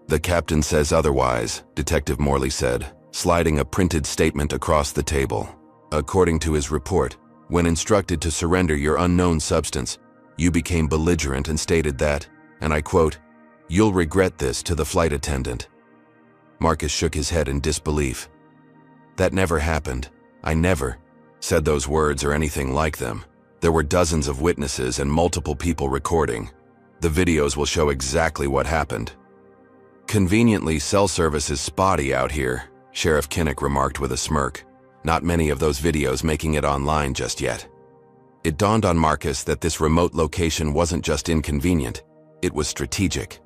The captain says otherwise, Detective Morley said, sliding a printed statement across the table. According to his report, when instructed to surrender your unknown substance, you became belligerent and stated that, and I quote, "You'll regret this," to the flight attendant. Marcus shook his head in disbelief. That never happened. I never said those words or anything like them. There were dozens of witnesses and multiple people recording. The videos will show exactly what happened. Conveniently, cell service is spotty out here, Sheriff Kinnick remarked with a smirk. Not many of those videos making it online just yet. It dawned on Marcus that this remote location wasn't just inconvenient, it was strategic.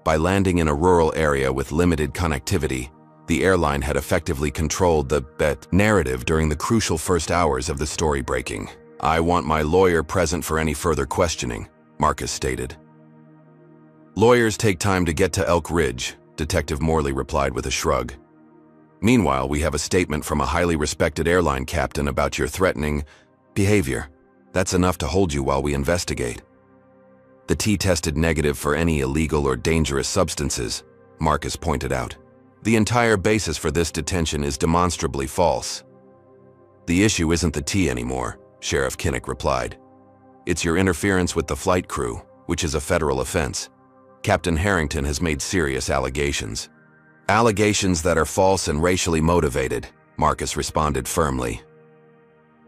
By landing in a rural area with limited connectivity, the airline had effectively controlled the narrative during the crucial first hours of the story breaking. I want my lawyer present for any further questioning, Marcus stated. Lawyers take time to get to Elk Ridge, Detective Morley replied with a shrug. Meanwhile, we have a statement from a highly respected airline captain about your threatening behavior. That's enough to hold you while we investigate. The tea tested negative for any illegal or dangerous substances, Marcus pointed out. The entire basis for this detention is demonstrably false. The issue isn't the tea anymore, Sheriff Kinnick replied. It's your interference with the flight crew, which is a federal offense. Captain Harrington has made serious allegations. Allegations that are false and racially motivated, Marcus responded firmly.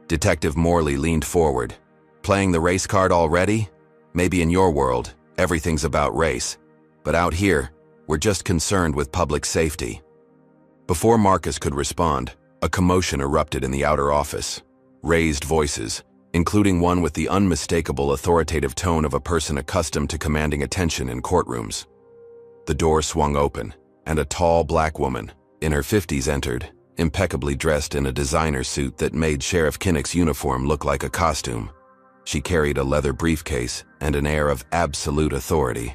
Detective Morley leaned forward. Playing the race card already? Maybe in your world, everything's about race. But out here, we're just concerned with public safety. Before Marcus could respond, a commotion erupted in the outer office. Raised voices, including one with the unmistakable authoritative tone of a person accustomed to commanding attention in courtrooms. The door swung open, and a tall black woman, in her 50s, entered, impeccably dressed in a designer suit that made Sheriff Kinnick's uniform look like a costume. She carried a leather briefcase and an air of absolute authority.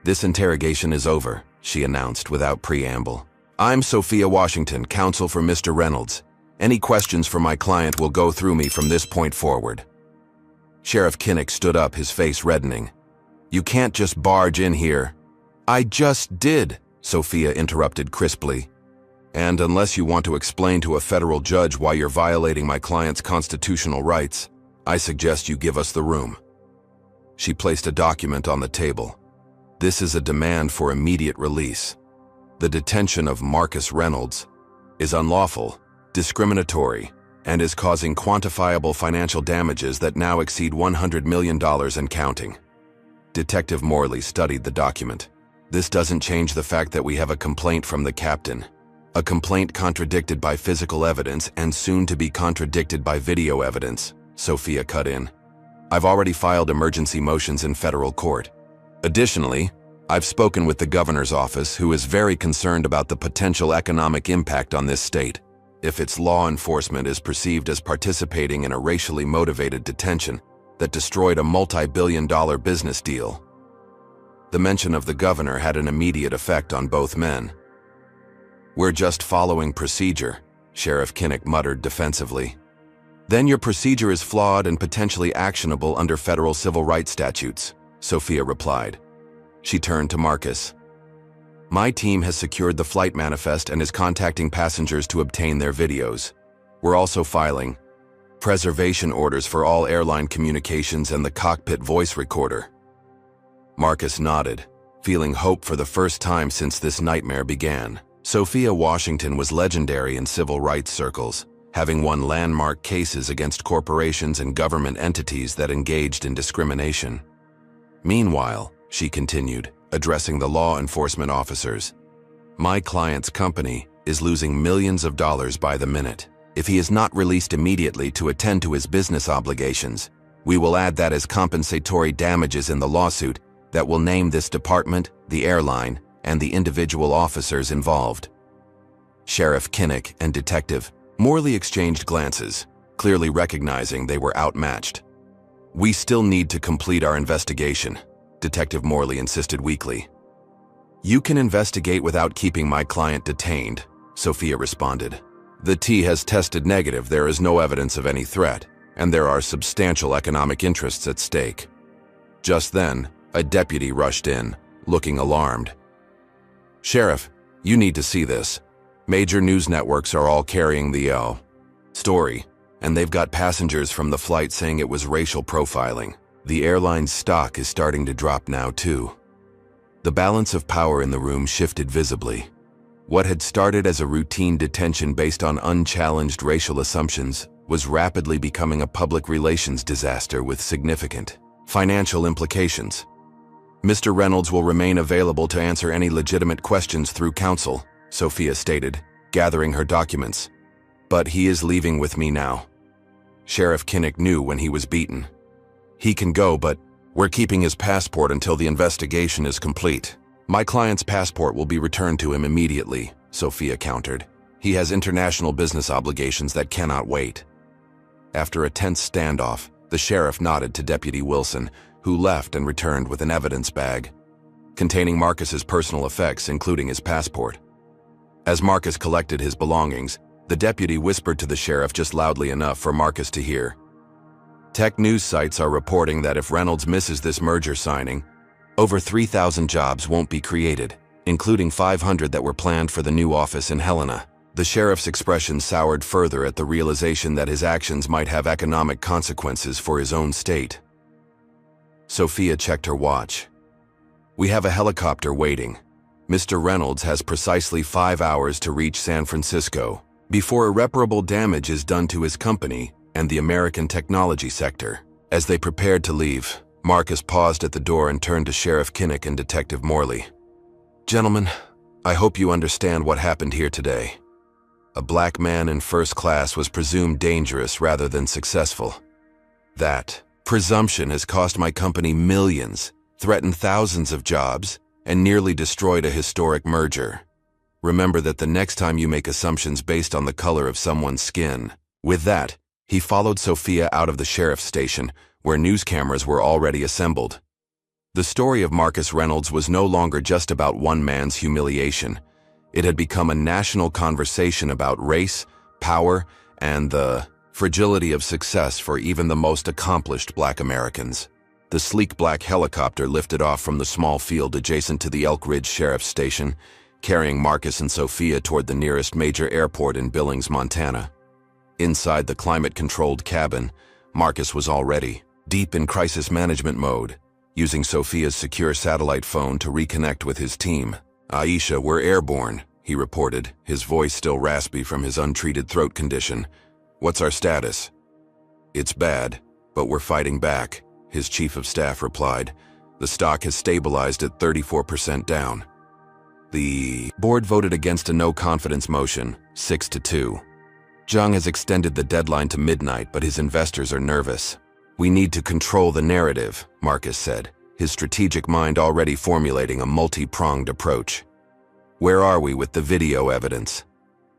"This interrogation is over," she announced without preamble. "I'm Sophia Washington, counsel for Mr. Reynolds. Any questions for my client will go through me from this point forward." Sheriff Kinnick stood up, his face reddening. "You can't just barge in here." "I just did," Sophia interrupted crisply. "And unless you want to explain to a federal judge why you're violating my client's constitutional rights, I suggest you give us the room." She placed a document on the table. "This is a demand for immediate release. The detention of Marcus Reynolds is unlawful, discriminatory, and is causing quantifiable financial damages that now exceed $100 million and counting." Detective Morley studied the document. "This doesn't change the fact that we have a complaint from the captain. A complaint contradicted by physical evidence and soon to be contradicted by video evidence," Sophia cut in. "I've already filed emergency motions in federal court. Additionally, I've spoken with the governor's office, who is very concerned about the potential economic impact on this state if its law enforcement is perceived as participating in a racially motivated detention that destroyed a multi-billion-dollar business deal." The mention of the governor had an immediate effect on both men. "We're just following procedure," Sheriff Kinnick muttered defensively. "Then your procedure is flawed and potentially actionable under federal civil rights statutes," Sophia replied. She turned to Marcus. "My team has secured the flight manifest and is contacting passengers to obtain their videos. We're also filing preservation orders for all airline communications and the cockpit voice recorder." Marcus nodded, feeling hope for the first time since this nightmare began. Sophia Washington was legendary in civil rights circles, having won landmark cases against corporations and government entities that engaged in discrimination. "Meanwhile," she continued, addressing the law enforcement officers, "my client's company is losing millions of dollars by the minute. If he is not released immediately to attend to his business obligations, we will add that as compensatory damages in the lawsuit that will name this department, the airline, and the individual officers involved." Sheriff Kinnick and Detective Morley exchanged glances, clearly recognizing they were outmatched. "We still need to complete our investigation," Detective Morley insisted weakly. "You can investigate without keeping my client detained," Sophia responded. "The T has tested negative. There is no evidence of any threat, and there are substantial economic interests at stake." Just then, a deputy rushed in, looking alarmed. "Sheriff, you need to see this. Major news networks are all carrying the story, and they've got passengers from the flight saying it was racial profiling. The airline's stock is starting to drop now, too." The balance of power in the room shifted visibly. What had started as a routine detention based on unchallenged racial assumptions was rapidly becoming a public relations disaster with significant financial implications. "Mr. Reynolds will remain available to answer any legitimate questions through counsel," Sophia stated, gathering her documents. "But he is leaving with me now." Sheriff Kinnick knew when he was beaten. "He can go, but we're keeping his passport until the investigation is complete." "My client's passport will be returned to him immediately," Sophia countered. "He has international business obligations that cannot wait." After a tense standoff, the sheriff nodded to Deputy Wilson, who left and returned with an evidence bag containing Marcus's personal effects, including his passport. As Marcus collected his belongings, the deputy whispered to the sheriff just loudly enough for Marcus to hear. "Tech news sites are reporting that if Reynolds misses this merger signing, over 3,000 jobs won't be created, including 500 that were planned for the new office in Helena." The sheriff's expression soured further at the realization that his actions might have economic consequences for his own state. Sophia checked her watch. "We have a helicopter waiting. Mr. Reynolds has precisely 5 hours to reach San Francisco before irreparable damage is done to his company and the American technology sector." As they prepared to leave, Marcus paused at the door and turned to Sheriff Kinnick and Detective Morley. "Gentlemen, I hope you understand what happened here today. A black man in first class was presumed dangerous rather than successful. That presumption has cost my company millions, threatened thousands of jobs, and nearly destroyed a historic merger. Remember that the next time you make assumptions based on the color of someone's skin." With that, he followed Sophia out of the sheriff's station, where news cameras were already assembled. The story of Marcus Reynolds was no longer just about one man's humiliation. It had become a national conversation about race, power, and the fragility of success for even the most accomplished Black Americans. The sleek black helicopter lifted off from the small field adjacent to the Elk Ridge Sheriff's Station, carrying Marcus and Sophia toward the nearest major airport in Billings, Montana. Inside the climate-controlled cabin, Marcus was already deep in crisis management mode, using Sophia's secure satellite phone to reconnect with his team. "Aisha, we're airborne," he reported, his voice still raspy from his untreated throat condition. "What's our status?" "It's bad, but we're fighting back," his chief of staff replied. "The stock has stabilized at 34% down." The board voted against a no-confidence motion, 6-2. Zhang has extended the deadline to midnight, but his investors are nervous. "We need to control the narrative," Marcus said, his strategic mind already formulating a multi-pronged approach. "Where are we with the video evidence?"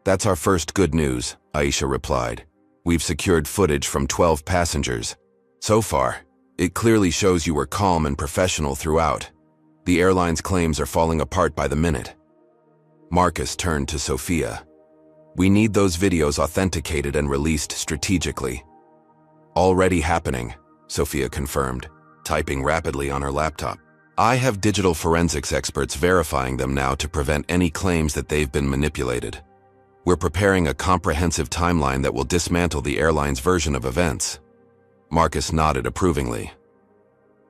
"That's our first good news," Aisha replied. "We've secured footage from 12 passengers. So far, it clearly shows you were calm and professional throughout. The airline's claims are falling apart by the minute." Marcus turned to Sophia. "We need those videos authenticated and released strategically." "Already happening," Sophia confirmed, typing rapidly on her laptop. "I have digital forensics experts verifying them now to prevent any claims that they've been manipulated. We're preparing a comprehensive timeline that will dismantle the airline's version of events." Marcus nodded approvingly.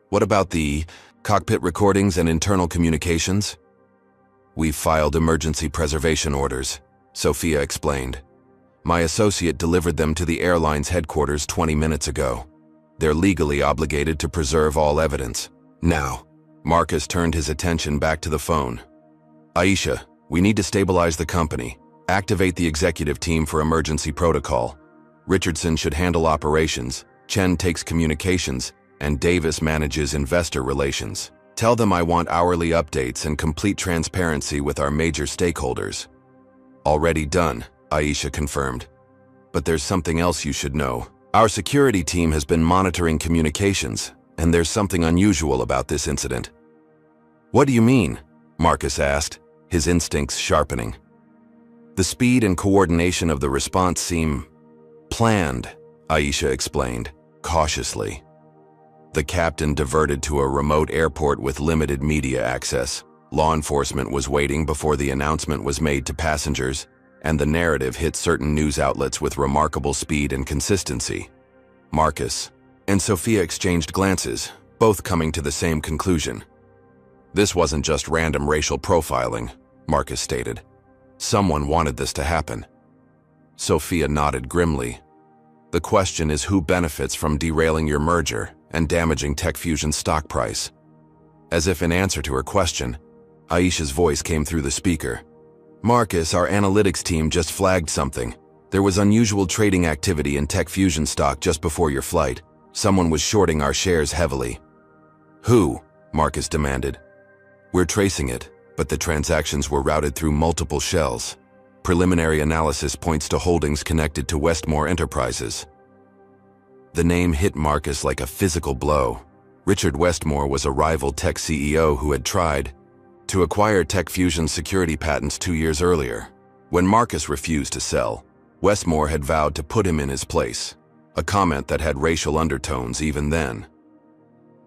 "What about the cockpit recordings and internal communications?" "We've filed emergency preservation orders," Sophia explained. "My associate delivered them to the airline's headquarters 20 minutes ago. They're legally obligated to preserve all evidence. Now," Marcus turned his attention back to the phone. "Aisha, we need to stabilize the company. Activate the executive team for emergency protocol. Richardson should handle operations, Chen takes communications, and Davis manages investor relations. Tell them I want hourly updates and complete transparency with our major stakeholders." "Already done," Aisha confirmed. "But there's something else you should know. Our security team has been monitoring communications, and there's something unusual about this incident." "What do you mean?" Marcus asked, his instincts sharpening. "The speed and coordination of the response seem planned," Aisha explained, cautiously. "The captain diverted to a remote airport with limited media access. Law enforcement was waiting before the announcement was made to passengers, and the narrative hit certain news outlets with remarkable speed and consistency." Marcus and Sophia exchanged glances, both coming to the same conclusion. "This wasn't just random racial profiling," Marcus stated. "Someone wanted this to happen." Sophia nodded grimly. "The question is who benefits from derailing your merger and damaging TechFusion's stock price?" As if in answer to her question, Aisha's voice came through the speaker. "Marcus, our analytics team just flagged something. There was unusual trading activity in TechFusion stock just before your flight. Someone was shorting our shares heavily." "Who?" Marcus demanded. "We're tracing it, but the transactions were routed through multiple shells. Preliminary analysis points to holdings connected to Westmore Enterprises." The name hit Marcus like a physical blow. Richard Westmore was a rival tech CEO who had tried to acquire TechFusion's security patents 2 years earlier. When Marcus refused to sell, Westmore had vowed to put him in his place, a comment that had racial undertones even then.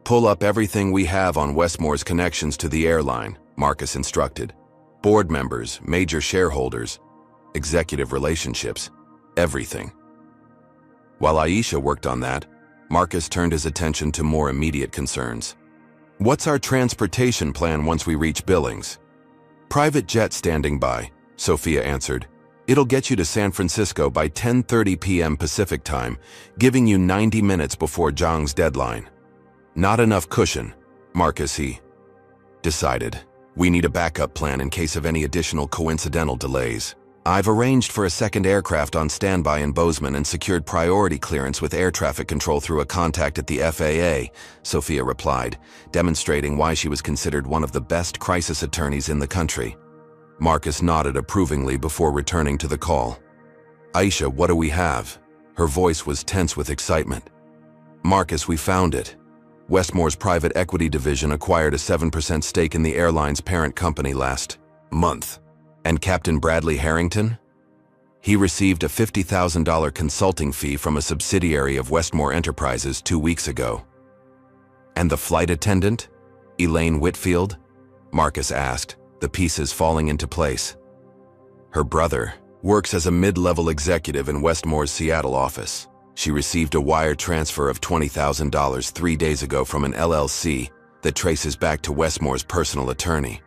"Pull up everything we have on Westmore's connections to the airline," Marcus instructed. "Board members, major shareholders, executive relationships, everything." While Aisha worked on that, Marcus turned his attention to more immediate concerns. "What's our transportation plan once we reach Billings?" "Private jet standing by," Sophia answered. "It'll get you to San Francisco by 10:30 p.m. Pacific time, giving you 90 minutes before Zhang's deadline." "Not enough cushion," Marcus decided. "We need a backup plan in case of any additional coincidental delays. I've arranged for a second aircraft on standby in Bozeman and secured priority clearance with air traffic control through a contact at the FAA," Sophia replied, demonstrating why she was considered one of the best crisis attorneys in the country. Marcus nodded approvingly before returning to the call. "Aisha, what do we have?" Her voice was tense with excitement. "Marcus, we found it. Westmore's private equity division acquired a 7% stake in the airline's parent company last month. And Captain Bradley Harrington? He received a $50,000 consulting fee from a subsidiary of Westmore Enterprises 2 weeks ago. And the flight attendant? Elaine Whitfield? Marcus asked, the pieces falling into place. Her brother works as a mid-level executive in Westmore's Seattle office. She received a wire transfer of $20,000 3 days ago from an LLC that traces back to Westmore's personal attorney.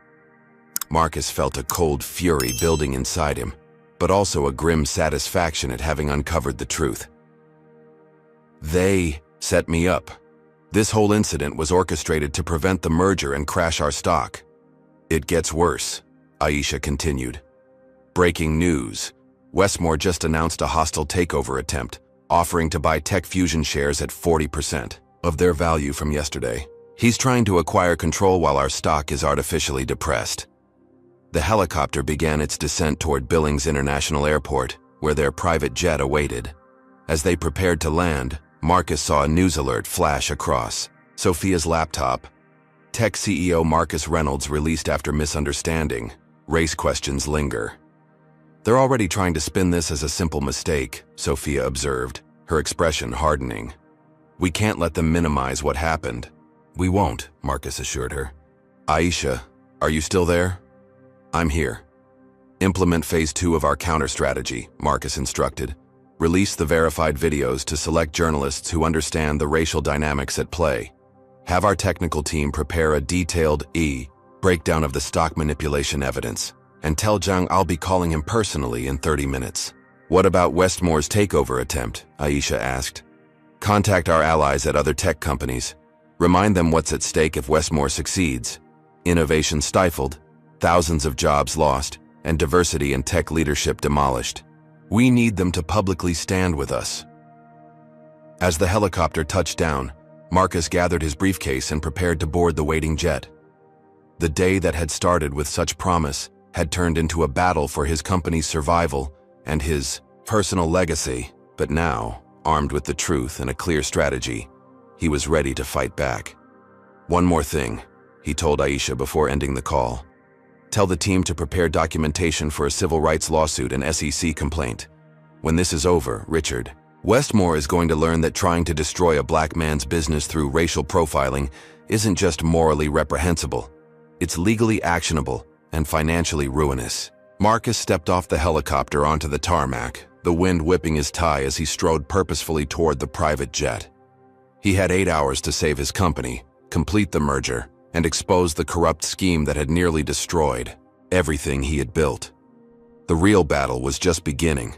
Marcus felt a cold fury building inside him, but also a grim satisfaction at having uncovered the truth. They set me up. This whole incident was orchestrated to prevent the merger and crash our stock. It gets worse, Aisha continued. Breaking news. Westmore just announced a hostile takeover attempt, offering to buy Tech Fusion shares at 40% of their value from yesterday. He's trying to acquire control while our stock is artificially depressed. The helicopter began its descent toward Billings International Airport, where their private jet awaited. As they prepared to land, Marcus saw a news alert flash across Sophia's laptop. Tech CEO Marcus Reynolds released after misunderstanding. Race questions linger. They're already trying to spin this as a simple mistake, Sophia observed, her expression hardening. We can't let them minimize what happened. We won't, Marcus assured her. Aisha, are you still there? I'm here. Implement phase 2 of our counter-strategy, Marcus instructed. Release the verified videos to select journalists who understand the racial dynamics at play. Have our technical team prepare a detailed breakdown of the stock manipulation evidence. And tell Zhang I'll be calling him personally in 30 minutes. What about Westmore's takeover attempt? Aisha asked. Contact our allies at other tech companies. Remind them what's at stake if Westmore succeeds. Innovation stifled, thousands of jobs lost, and diversity in tech leadership demolished. We need them to publicly stand with us. As the helicopter touched down, Marcus gathered his briefcase and prepared to board the waiting jet. The day that had started with such promise had turned into a battle for his company's survival and his personal legacy, but now, armed with the truth and a clear strategy, he was ready to fight back. One more thing, he told Aisha before ending the call. Tell the team to prepare documentation for a civil rights lawsuit and SEC complaint. When this is over, Richard, Westmore is going to learn that trying to destroy a black man's business through racial profiling isn't just morally reprehensible. It's legally actionable and financially ruinous. Marcus stepped off the helicopter onto the tarmac, the wind whipping his tie as he strode purposefully toward the private jet. He had 8 hours to save his company, complete the merger, and expose the corrupt scheme that had nearly destroyed everything he had built. The real battle was just beginning.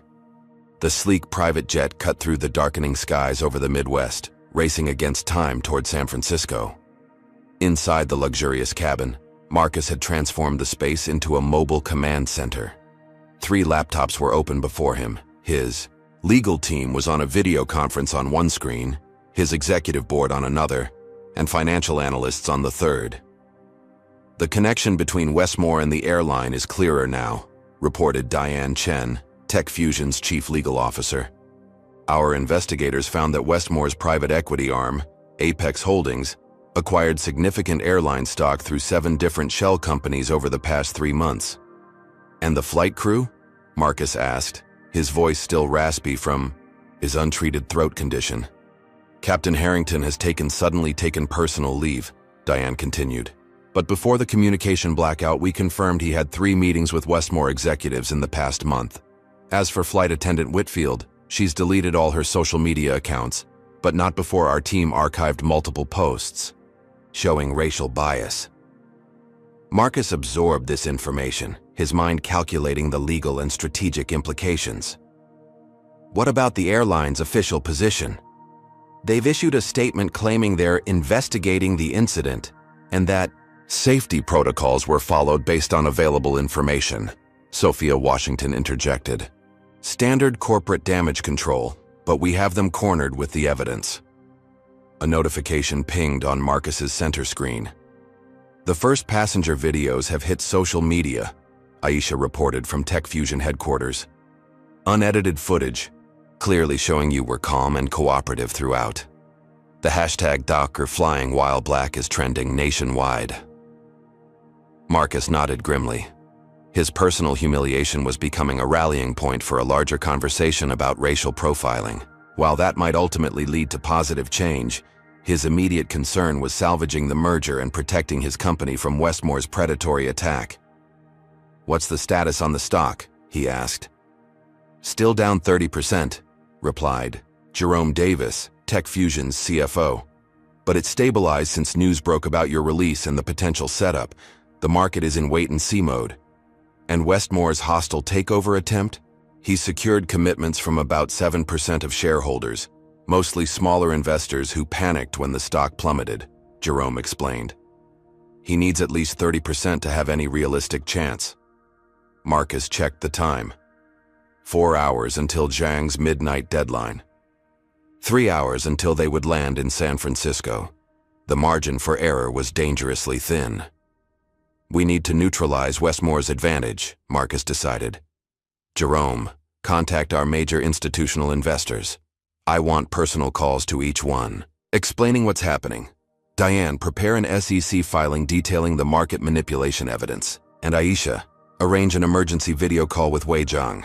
The sleek private jet cut through the darkening skies over the Midwest, racing against time toward San Francisco. Inside the luxurious cabin, Marcus had transformed the space into a mobile command center. 3 laptops were open before him. His legal team was on a video conference on one screen, his executive board on another, and financial analysts on the third. The connection between Westmore and the airline is clearer now, reported Diane Chen, Tech Fusion's chief legal officer. Our investigators found that Westmore's private equity arm, Apex Holdings, acquired significant airline stock through 7 different shell companies over the past 3 months. And the flight crew? Marcus asked, his voice still raspy from his untreated throat condition. Captain Harrington has suddenly taken personal leave, Diane continued. But before the communication blackout, we confirmed he had 3 meetings with Westmore executives in the past month. As for flight attendant Whitfield, she's deleted all her social media accounts, but not before our team archived multiple posts showing racial bias. Marcus absorbed this information, his mind calculating the legal and strategic implications. What about the airline's official position? They've issued a statement claiming they're investigating the incident and that safety protocols were followed based on available information, Sophia Washington interjected. Standard corporate damage control, but we have them cornered with the evidence. A notification pinged on Marcus's center screen. The first passenger videos have hit social media, Aisha reported from Tech Fusion headquarters. Unedited footage, clearly showing you were calm and cooperative throughout. The hashtag Doc or flying while black is trending nationwide. Marcus nodded grimly. His personal humiliation was becoming a rallying point for a larger conversation about racial profiling. While that might ultimately lead to positive change, his immediate concern was salvaging the merger and protecting his company from Westmore's predatory attack. "What's the status on the stock?" he asked. "Still down 30%, replied Jerome Davis, Tech Fusion's CFO. "But it's stabilized since news broke about your release and the potential setup. The market is in wait-and-see mode." "And Westmore's hostile takeover attempt?" "He's secured commitments from about 7% of shareholders, mostly smaller investors who panicked when the stock plummeted," Jerome explained. "He needs at least 30% to have any realistic chance." Marcus checked the time. 4 hours until Zhang's midnight deadline. 3 hours until they would land in San Francisco. The margin for error was dangerously thin. "We need to neutralize Westmore's advantage," Marcus decided. "Jerome, contact our major institutional investors. I want personal calls to each one, explaining what's happening. Diane, prepare an SEC filing detailing the market manipulation evidence. And Aisha, arrange an emergency video call with Wei Zhang.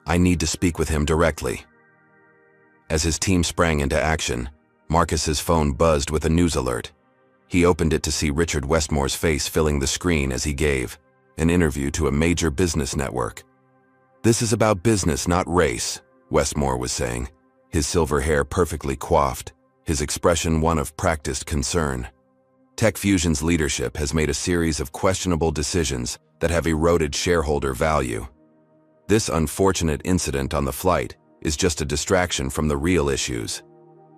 I need to speak with him directly." As his team sprang into action, Marcus's phone buzzed with a news alert. He opened it to see Richard Westmore's face filling the screen as he gave an interview to a major business network. "This is about business, not race," Westmore was saying, his silver hair perfectly coiffed, his expression one of practiced concern. "Tech Fusion's leadership has made a series of questionable decisions that have eroded shareholder value. This unfortunate incident on the flight is just a distraction from the real issues.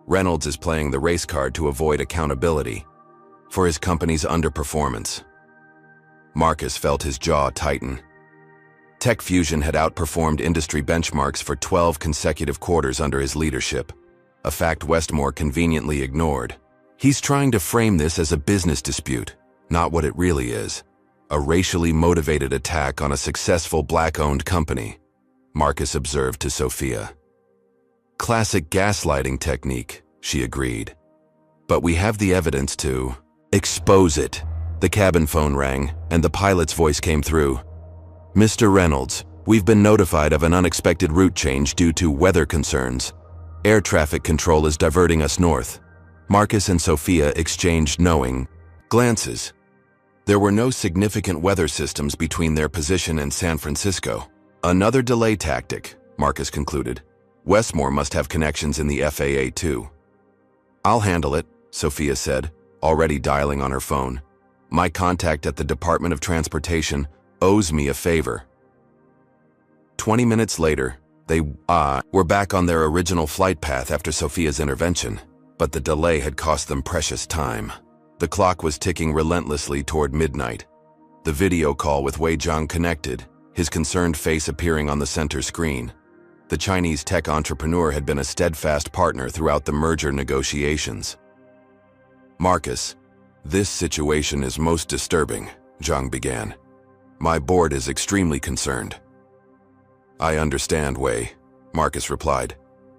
Reynolds is playing the race card to avoid accountability for his company's underperformance." Marcus felt his jaw tighten. Tech Fusion had outperformed industry benchmarks for 12 consecutive quarters under his leadership, a fact Westmore conveniently ignored. "He's trying to frame this as a business dispute, not what it really is. A racially motivated attack on a successful black-owned company," Marcus observed to Sophia. "Classic gaslighting technique," she agreed. "But we have the evidence to expose it." The cabin phone rang, and the pilot's voice came through. "Mr. Reynolds, we've been notified of an unexpected route change due to weather concerns. Air traffic control is diverting us north." Marcus and Sophia exchanged knowing glances. There were no significant weather systems between their position and San Francisco. "Another delay tactic," Marcus concluded. "Westmore must have connections in the FAA too." "I'll handle it," Sophia said, already dialing on her phone. "My contact at the Department of Transportation owes me a favor." 20 minutes later, they were back on their original flight path after Sophia's intervention, but the delay had cost them precious time. The clock was ticking relentlessly toward midnight. The video call with Wei Zhang connected, his concerned face appearing on the center screen. The Chinese tech entrepreneur had been a steadfast partner throughout the merger negotiations. "Marcus, this situation is most disturbing," Zhang began. "My board is extremely concerned." "I understand, Wei," Marcus replied,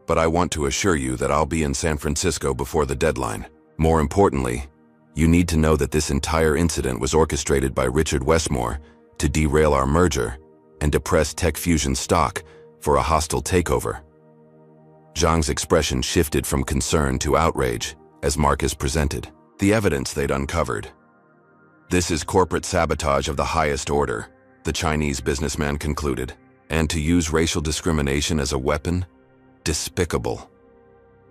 "but I want to assure you that I'll be in San Francisco before the deadline. More importantly, you need to know that this entire incident was orchestrated by Richard Westmore to derail our merger and depress Tech Fusion stock for a hostile takeover." Zhang's expression shifted from concern to outrage as Marcus presented the evidence they'd uncovered. "This is corporate sabotage of the highest order," the Chinese businessman concluded. "And to use racial discrimination as a weapon? Despicable."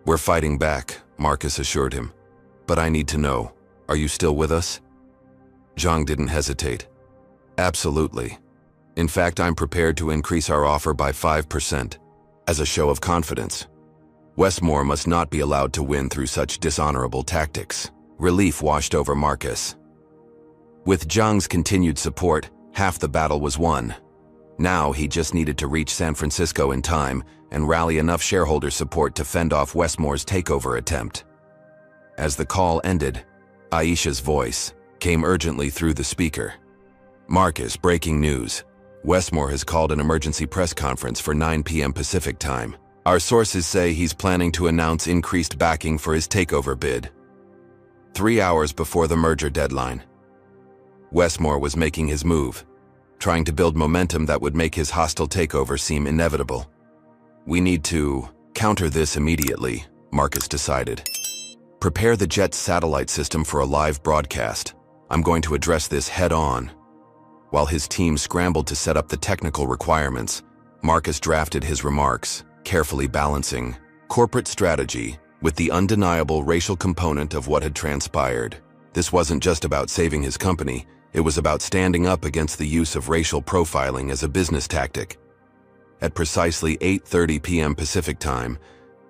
"We're fighting back," Marcus assured him. "But I need to know, are you still with us?" Zhang didn't hesitate. "Absolutely. In fact, I'm prepared to increase our offer by 5%, as a show of confidence. Westmore must not be allowed to win through such dishonorable tactics." Relief washed over Marcus. With Zhang's continued support, half the battle was won. Now he just needed to reach San Francisco in time and rally enough shareholder support to fend off Westmore's takeover attempt. As the call ended, Aisha's voice came urgently through the speaker. "Marcus, breaking news. Westmore has called an emergency press conference for 9 p.m. Pacific time. Our sources say he's planning to announce increased backing for his takeover bid. 3 hours before the merger deadline. Westmore was making his move, trying to build momentum that would make his hostile takeover seem inevitable. We need to counter this immediately, Marcus decided. Prepare the jet's satellite system for a live broadcast. I'm going to address this head-on. While his team scrambled to set up the technical requirements, Marcus drafted his remarks, carefully balancing corporate strategy with the undeniable racial component of what had transpired. This wasn't just about saving his company, it was about standing up against the use of racial profiling as a business tactic. At precisely 8:30 p.m. Pacific Time,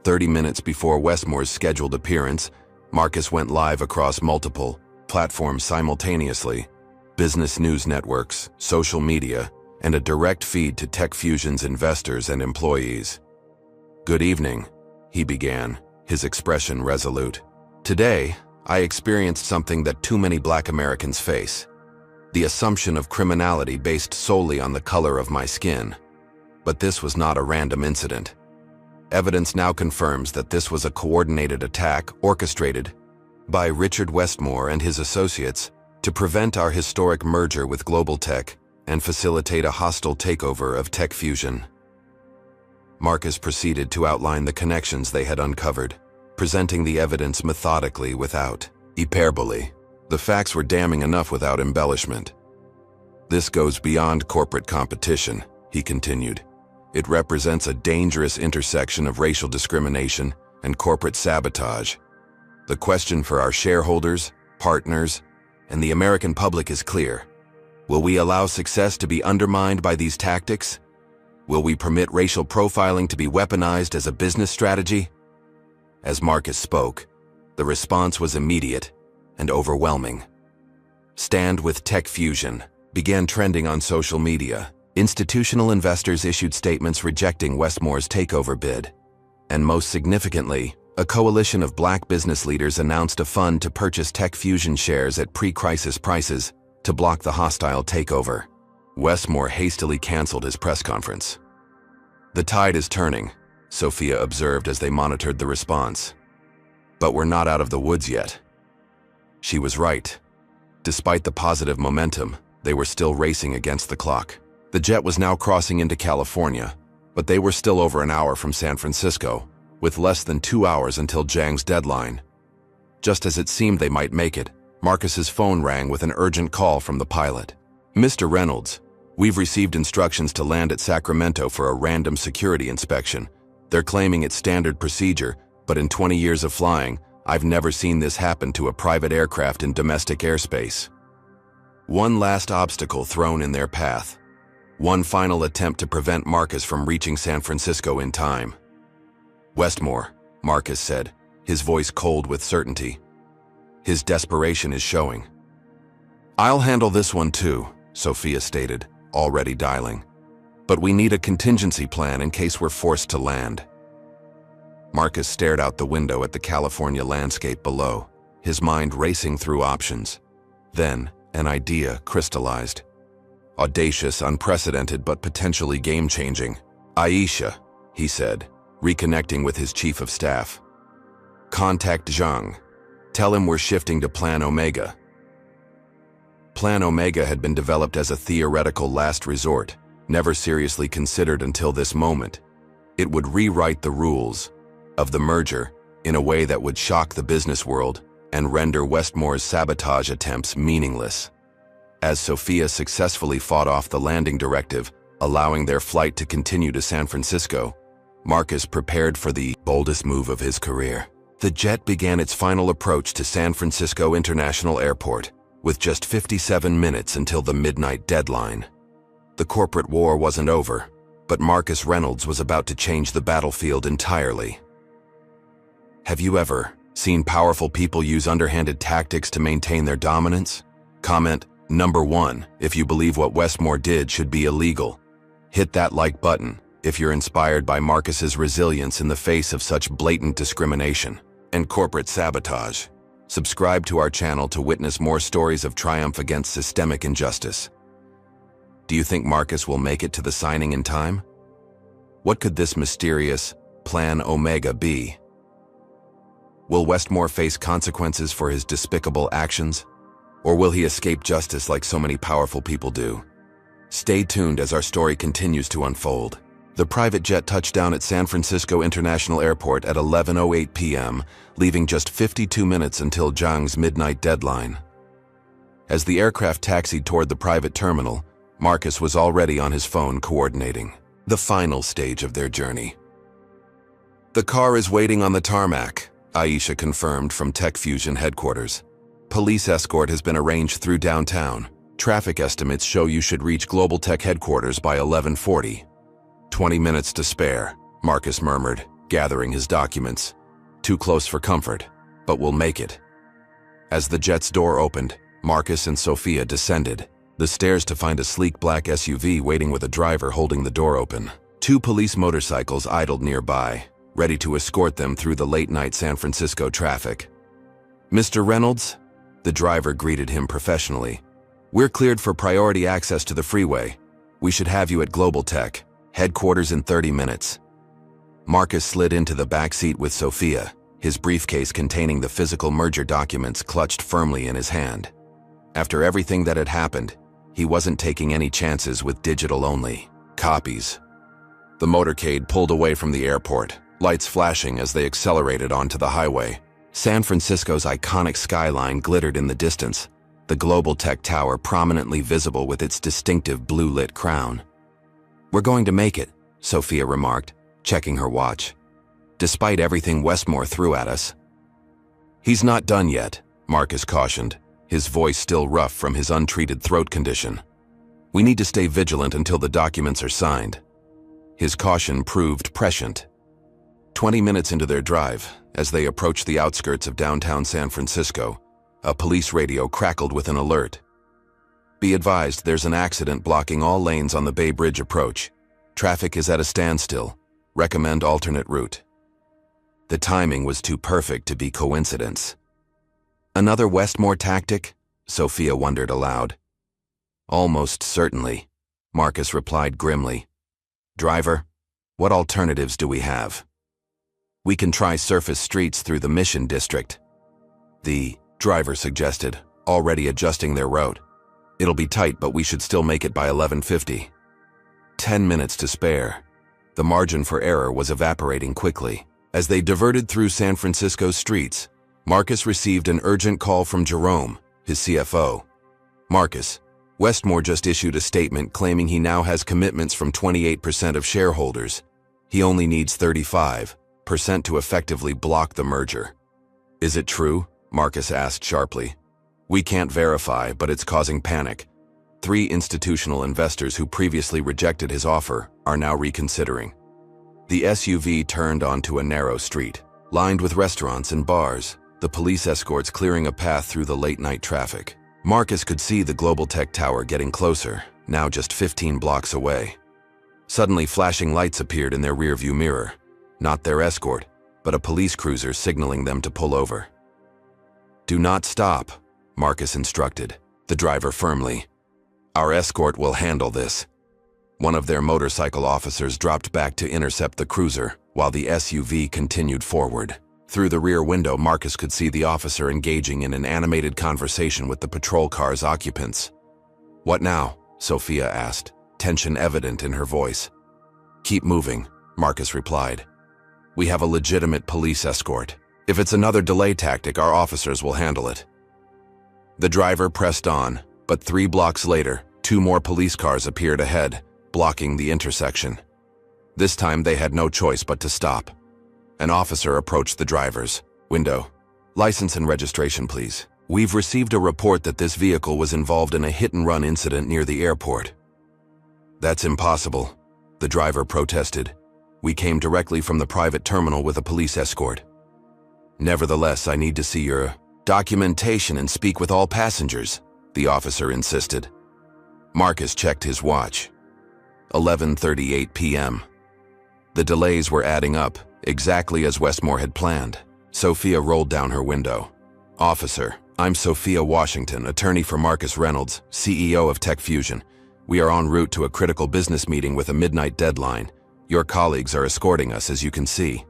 30 minutes before Westmore's scheduled appearance, Marcus went live across multiple platforms simultaneously: business news networks, social media, and a direct feed to TechFusion's investors and employees. "Good evening," he began, his expression resolute. "Today, I experienced something that too many Black Americans face: the assumption of criminality based solely on the color of my skin. But this was not a random incident. Evidence now confirms that this was a coordinated attack orchestrated by Richard Westmore and his associates to prevent our historic merger with Global Tech and facilitate a hostile takeover of TechFusion." Marcus proceeded to outline the connections they had uncovered, presenting the evidence methodically without hyperbole. The facts were damning enough without embellishment. "This goes beyond corporate competition," he continued. "It represents a dangerous intersection of racial discrimination and corporate sabotage. The question for our shareholders, partners, and the American public is clear. Will we allow success to be undermined by these tactics? Will we permit racial profiling to be weaponized as a business strategy?" As Marcus spoke, the response was immediate and overwhelming. "Stand with TechFusion" began trending on social media. Institutional investors issued statements rejecting Westmore's takeover bid. And most significantly, a coalition of Black business leaders announced a fund to purchase TechFusion shares at pre-crisis prices to block the hostile takeover. Westmore hastily canceled his press conference. "The tide is turning," Sophia observed as they monitored the response. "But we're not out of the woods yet." She was right. Despite the positive momentum, they were still racing against the clock. The jet was now crossing into California, but they were still over an hour from San Francisco, with less than 2 hours until Zhang's deadline. Just as it seemed they might make it, Marcus's phone rang with an urgent call from the pilot. "Mr. Reynolds, we've received instructions to land at Sacramento for a random security inspection. They're claiming it's standard procedure, but in 20 years of flying, I've never seen this happen to a private aircraft in domestic airspace." One last obstacle thrown in their path. One final attempt to prevent Marcus from reaching San Francisco in time. "Westmore," Marcus said, his voice cold with certainty. "His desperation is showing." "I'll handle this one too," Sophia stated, already dialing. "But we need a contingency plan in case we're forced to land." Marcus stared out the window at the California landscape below, his mind racing through options. Then, an idea crystallized. Audacious, unprecedented, but potentially game-changing. "Aisha," he said, reconnecting with his chief of staff. "Contact Zhang. Tell him we're shifting to Plan Omega." Plan Omega had been developed as a theoretical last resort, never seriously considered until this moment. It would rewrite the rules of the merger in a way that would shock the business world and render Westmore's sabotage attempts meaningless. As Sophia successfully fought off the landing directive, allowing their flight to continue to San Francisco, Marcus prepared for the boldest move of his career. The jet began its final approach to San Francisco International Airport, with just 57 minutes until the midnight deadline. The corporate war wasn't over, but Marcus Reynolds was about to change the battlefield entirely. Have you ever seen powerful people use underhanded tactics to maintain their dominance? Comment number 1 if you believe what Westmore did should be illegal. Hit that like button if you're inspired by Marcus's resilience in the face of such blatant discrimination and corporate sabotage. Subscribe to our channel to witness more stories of triumph against systemic injustice. Do you think Marcus will make it to the signing in time? What could this mysterious, Plan Omega B. Will Westmore face consequences for his despicable actions? Or will he escape justice like so many powerful people do? Stay tuned as our story continues to unfold. The private jet touched down at San Francisco International Airport at 11:08 p.m., leaving just 52 minutes until Zhang's midnight deadline. As the aircraft taxied toward the private terminal, Marcus was already on his phone coordinating the final stage of their journey. The car is waiting on the tarmac, Aisha confirmed from Tech Fusion headquarters. Police escort has been arranged through downtown. Traffic estimates show you should reach Global Tech headquarters by 11:40. 20 minutes to spare, Marcus murmured, gathering his documents. Too close for comfort, but we'll make it. As the jet's door opened, Marcus and Sophia descended the stairs to find a sleek black SUV waiting with a driver holding the door open. 2 police motorcycles idled nearby, ready to escort them through the late-night San Francisco traffic. Mr. Reynolds? The driver greeted him professionally. We're cleared for priority access to the freeway. We should have you at Global Tech, headquarters in 30 minutes. Marcus slid into the back seat with Sophia, his briefcase containing the physical merger documents clutched firmly in his hand. After everything that had happened, he wasn't taking any chances with digital-only copies. The motorcade pulled away from the airport, lights flashing as they accelerated onto the highway. San Francisco's iconic skyline glittered in the distance, the Global Tech Tower prominently visible with its distinctive blue-lit crown. We're going to make it, Sophia remarked, checking her watch. Despite everything Westmore threw at us. He's not done yet, Marcus cautioned, his voice still rough from his untreated throat condition. We need to stay vigilant until the documents are signed. His caution proved prescient. 20 minutes into their drive, as they approached the outskirts of downtown San Francisco, a police radio crackled with an alert. Be advised, there's an accident blocking all lanes on the Bay Bridge approach. Traffic is at a standstill. Recommend alternate route. The timing was too perfect to be coincidence. Another Westmore tactic? Sophia wondered aloud. Almost certainly, Marcus replied grimly. Driver, what alternatives do we have? We can try surface streets through the Mission District. The driver suggested, already adjusting their route. It'll be tight, but we should still make it by 11:50. 10 minutes to spare. The margin for error was evaporating quickly. As they diverted through San Francisco's streets, Marcus received an urgent call from Jerome, his CFO. Marcus, Westmore just issued a statement claiming he now has commitments from 28% of shareholders. He only needs 35% to effectively block the merger. Is it true? Marcus asked sharply. We can't verify, but it's causing panic. 3 institutional investors who previously rejected his offer are now reconsidering. The SUV turned onto a narrow street, lined with restaurants and bars, the police escorts clearing a path through the late-night traffic. Marcus could see the Global Tech Tower getting closer, now just 15 blocks away. Suddenly, flashing lights appeared in their rearview mirror. Not their escort, but a police cruiser signaling them to pull over. Do not stop, Marcus instructed, the driver firmly. Our escort will handle this. One of their motorcycle officers dropped back to intercept the cruiser, while the SUV continued forward. Through the rear window, Marcus could see the officer engaging in an animated conversation with the patrol car's occupants. What now? Sophia asked, tension evident in her voice. Keep moving, Marcus replied. We have a legitimate police escort. If it's another delay tactic, our officers will handle it. The driver pressed on, but 3 blocks later, 2 more police cars appeared ahead, blocking the intersection. This time they had no choice but to stop. An officer approached the driver's window. License and registration, please. We've received a report that this vehicle was involved in a hit-and-run incident near the airport. That's impossible, the driver protested. We came directly from the private terminal with a police escort. Nevertheless, I need to see your documentation and speak with all passengers, the officer insisted. Marcus checked his watch. 11:38 p.m. The delays were adding up, exactly as Westmore had planned. Sophia rolled down her window. Officer, I'm Sophia Washington, attorney for Marcus Reynolds, CEO of Tech Fusion. We are en route to a critical business meeting with a midnight deadline. Your colleagues are escorting us, as you can see.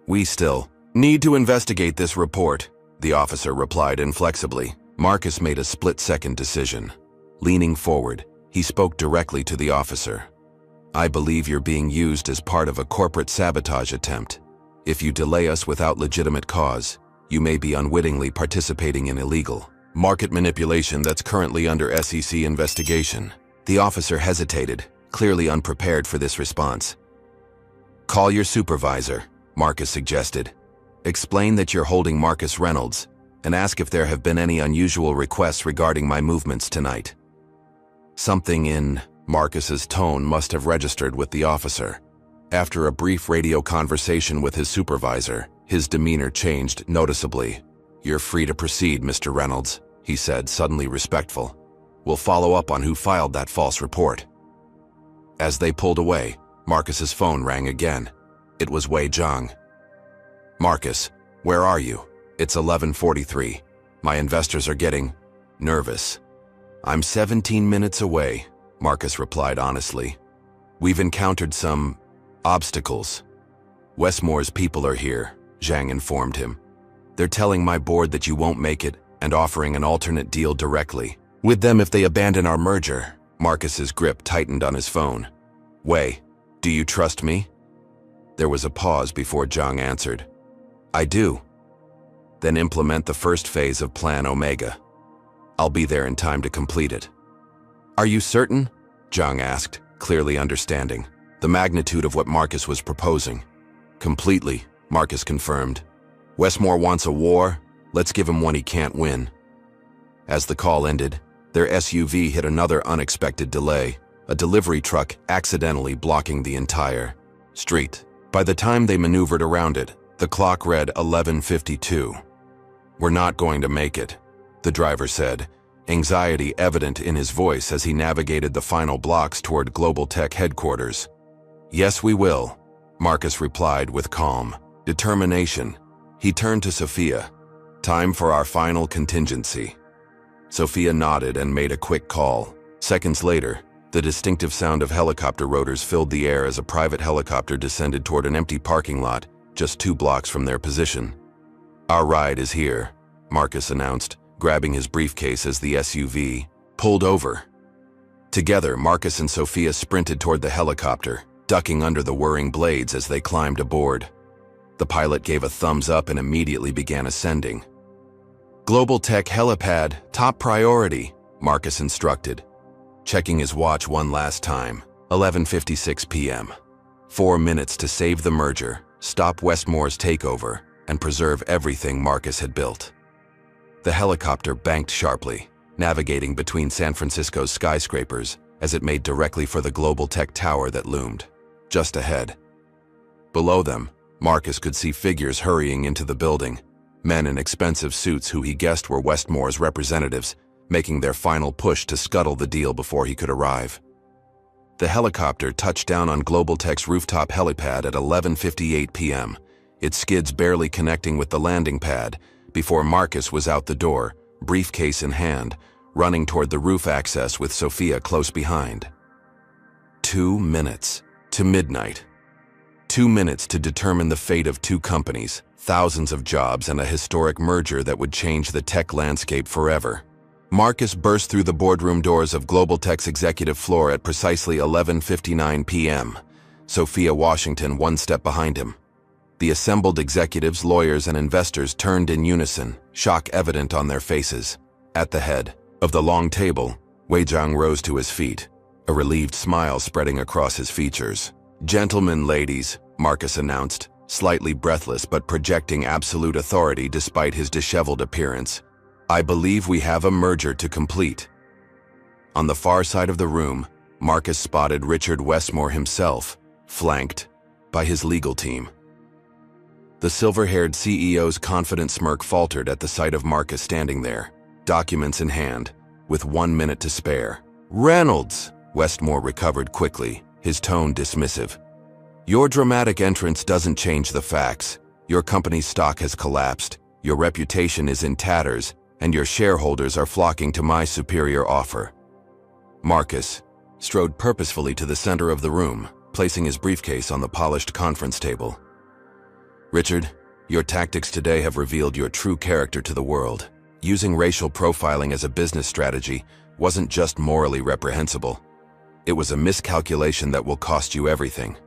We still need to investigate this report, the officer replied inflexibly. Marcus made a split-second decision. Leaning forward, he spoke directly to the officer. I believe you're being used as part of a corporate sabotage attempt. If you delay us without legitimate cause, you may be unwittingly participating in illegal market manipulation that's currently under SEC investigation. The officer hesitated, clearly unprepared for this response. Call your supervisor, Marcus suggested. Explain that you're holding Marcus Reynolds, and ask if there have been any unusual requests regarding my movements tonight. Something in Marcus's tone must have registered with the officer. After a brief radio conversation with his supervisor, his demeanor changed noticeably. You're free to proceed, Mr. Reynolds, he said, suddenly respectful. We'll follow up on who filed that false report. As they pulled away, Marcus's phone rang again. It was Wei Zhang. Marcus, where are you? It's 11:43. My investors are getting nervous. I'm 17 minutes away, Marcus replied honestly. We've encountered some obstacles. Westmore's people are here, Zhang informed him. They're telling my board that you won't make it and offering an alternate deal directly with them if they abandon our merger. Marcus's grip tightened on his phone. Wei, do you trust me? There was a pause before Zhang answered. I do. Then implement the first phase of Plan Omega. I'll be there in time to complete it. Are you certain? Zhang asked, clearly understanding the magnitude of what Marcus was proposing. Completely, Marcus confirmed. Westmore wants a war, let's give him one he can't win. As the call ended, their SUV hit another unexpected delay, a delivery truck accidentally blocking the entire street. By the time they maneuvered around it, the clock read 11:52. We're not going to make it, the driver said, anxiety evident in his voice as he navigated the final blocks toward Global Tech headquarters. Yes, we will, Marcus replied with calm determination. He turned to Sophia. Time for our final contingency. Sophia nodded and made a quick call. Seconds later, the distinctive sound of helicopter rotors filled the air as a private helicopter descended toward an empty parking lot just 2 blocks from their position. Our ride is here, Marcus announced, grabbing his briefcase as the SUV pulled over. Together, Marcus and Sophia sprinted toward the helicopter, ducking under the whirring blades as they climbed aboard. The pilot gave a thumbs up and immediately began ascending. Global Tech helipad, top priority, Marcus instructed, checking his watch one last time. 11:56 p.m. 4 minutes to save the merger, stop Westmore's takeover, and preserve everything Marcus had built. The helicopter banked sharply, navigating between San Francisco's skyscrapers as it made directly for the Global Tech tower that loomed just ahead. Below them, Marcus could see figures hurrying into the building, men in expensive suits who he guessed were Westmore's representatives, making their final push to scuttle the deal before he could arrive. The helicopter touched down on Global Tech's rooftop helipad at 11:58 p.m., its skids barely connecting with the landing pad before Marcus was out the door, briefcase in hand, running toward the roof access with Sophia close behind. 2 minutes to midnight. 2 minutes to determine the fate of 2 companies, thousands of jobs, and a historic merger that would change the tech landscape forever. Marcus burst through the boardroom doors of Global Tech's executive floor at precisely 11:59 p.m., Sophia Washington 1 step behind him. The assembled executives, lawyers, and investors turned in unison, shock evident on their faces. At the head of the long table, Wei Zhang rose to his feet, a relieved smile spreading across his features. Gentlemen, ladies, Marcus announced, slightly breathless but projecting absolute authority despite his disheveled appearance. I believe we have a merger to complete. On the far side of the room, Marcus spotted Richard Westmore himself, flanked by his legal team. The silver-haired CEO's confident smirk faltered at the sight of Marcus standing there, documents in hand, with 1 minute to spare. Reynolds, Westmore recovered quickly, his tone dismissive. Your dramatic entrance doesn't change the facts. Your company's stock has collapsed, your reputation is in tatters, and your shareholders are flocking to my superior offer. Marcus strode purposefully to the center of the room, placing his briefcase on the polished conference table. "Richard, your tactics today have revealed your true character to the world. Using racial profiling as a business strategy wasn't just morally reprehensible. It was a miscalculation that will cost you everything."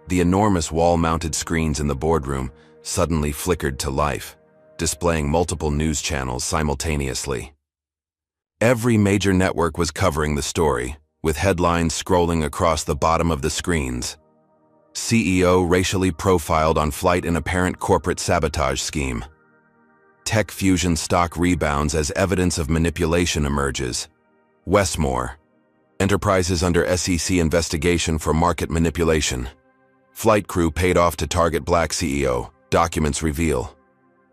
The enormous wall-mounted screens in the boardroom suddenly flickered to life, displaying multiple news channels simultaneously. Every major network was covering the story, with headlines scrolling across the bottom of the screens. CEO racially profiled on flight in apparent corporate sabotage scheme. Tech Fusion stock rebounds as evidence of manipulation emerges. Westmore. Enterprises under SEC investigation for market manipulation. Flight crew paid off to target black CEO, documents reveal.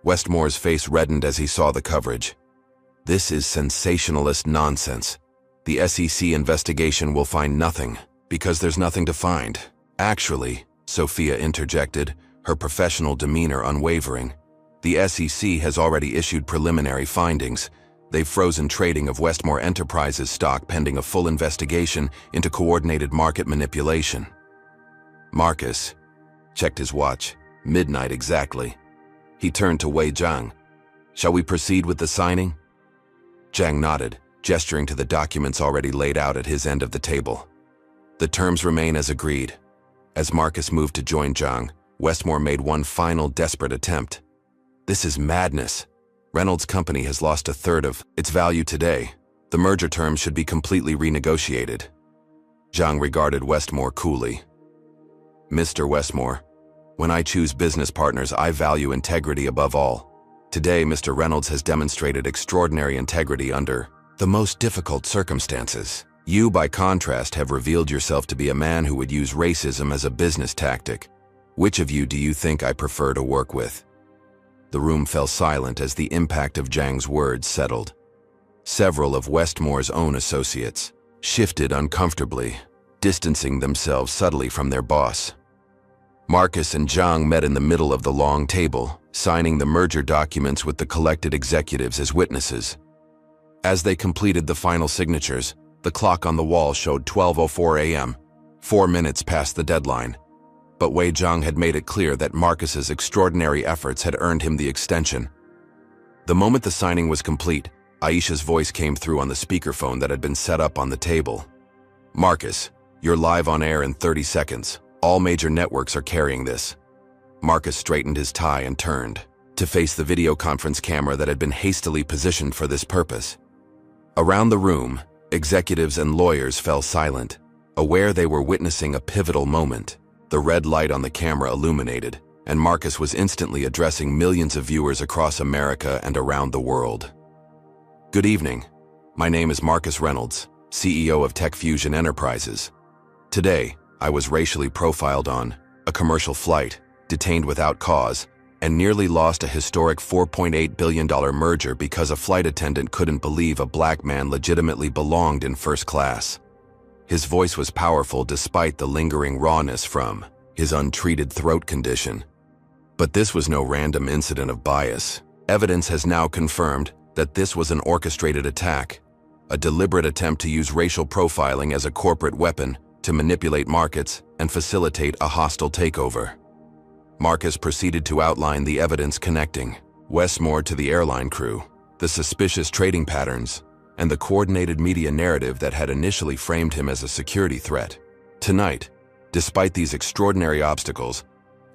Westmore's face reddened as he saw the coverage. This is sensationalist nonsense. The SEC investigation will find nothing, because there's nothing to find. Actually, Sophia interjected, her professional demeanor unwavering. The SEC has already issued preliminary findings. They've frozen trading of Westmore Enterprises stock pending a full investigation into coordinated market manipulation. Marcus checked his watch. Midnight exactly. He turned to Wei Zhang. "Shall we proceed with the signing?" Zhang nodded, gesturing to the documents already laid out at his end of the table. "The terms remain as agreed." As Marcus moved to join Zhang, Westmore made one final desperate attempt. "This is madness. Reynolds' company has lost a third of its value today. The merger terms should be completely renegotiated." Zhang regarded Westmore coolly. "Mr. Westmore, when I choose business partners, I value integrity above all. Today, Mr. Reynolds has demonstrated extraordinary integrity under the most difficult circumstances. You, by contrast, have revealed yourself to be a man who would use racism as a business tactic. Which of you do you think I prefer to work with?" The room fell silent as the impact of Zhang's words settled. Several of Westmore's own associates shifted uncomfortably, distancing themselves subtly from their boss. Marcus and Zhang met in the middle of the long table, signing the merger documents with the collected executives as witnesses. As they completed the final signatures, the clock on the wall showed 12:04 a.m., 4 minutes past the deadline. But Wei Zhang had made it clear that Marcus's extraordinary efforts had earned him the extension. The moment the signing was complete, Aisha's voice came through on the speakerphone that had been set up on the table. "Marcus, you're live on air in 30 seconds. All major networks are carrying this." Marcus straightened his tie and turned to face the video conference camera that had been hastily positioned for this purpose. Around the room, executives and lawyers fell silent, aware they were witnessing a pivotal moment. The red light on the camera illuminated, and Marcus was instantly addressing millions of viewers across America and around the world. "Good evening. My name is Marcus Reynolds, CEO of Tech Fusion Enterprises. Today, I was racially profiled on a commercial flight, detained without cause, and nearly lost a historic $4.8 billion merger because a flight attendant couldn't believe a black man legitimately belonged in first class." His voice was powerful despite the lingering rawness from his untreated throat condition. But this was no random incident of bias. Evidence has now confirmed that this was an orchestrated attack, a deliberate attempt to use racial profiling as a corporate weapon to manipulate markets and facilitate a hostile takeover. Marcus proceeded to outline the evidence connecting Westmore to the airline crew, the suspicious trading patterns, and the coordinated media narrative that had initially framed him as a security threat. Tonight, despite these extraordinary obstacles,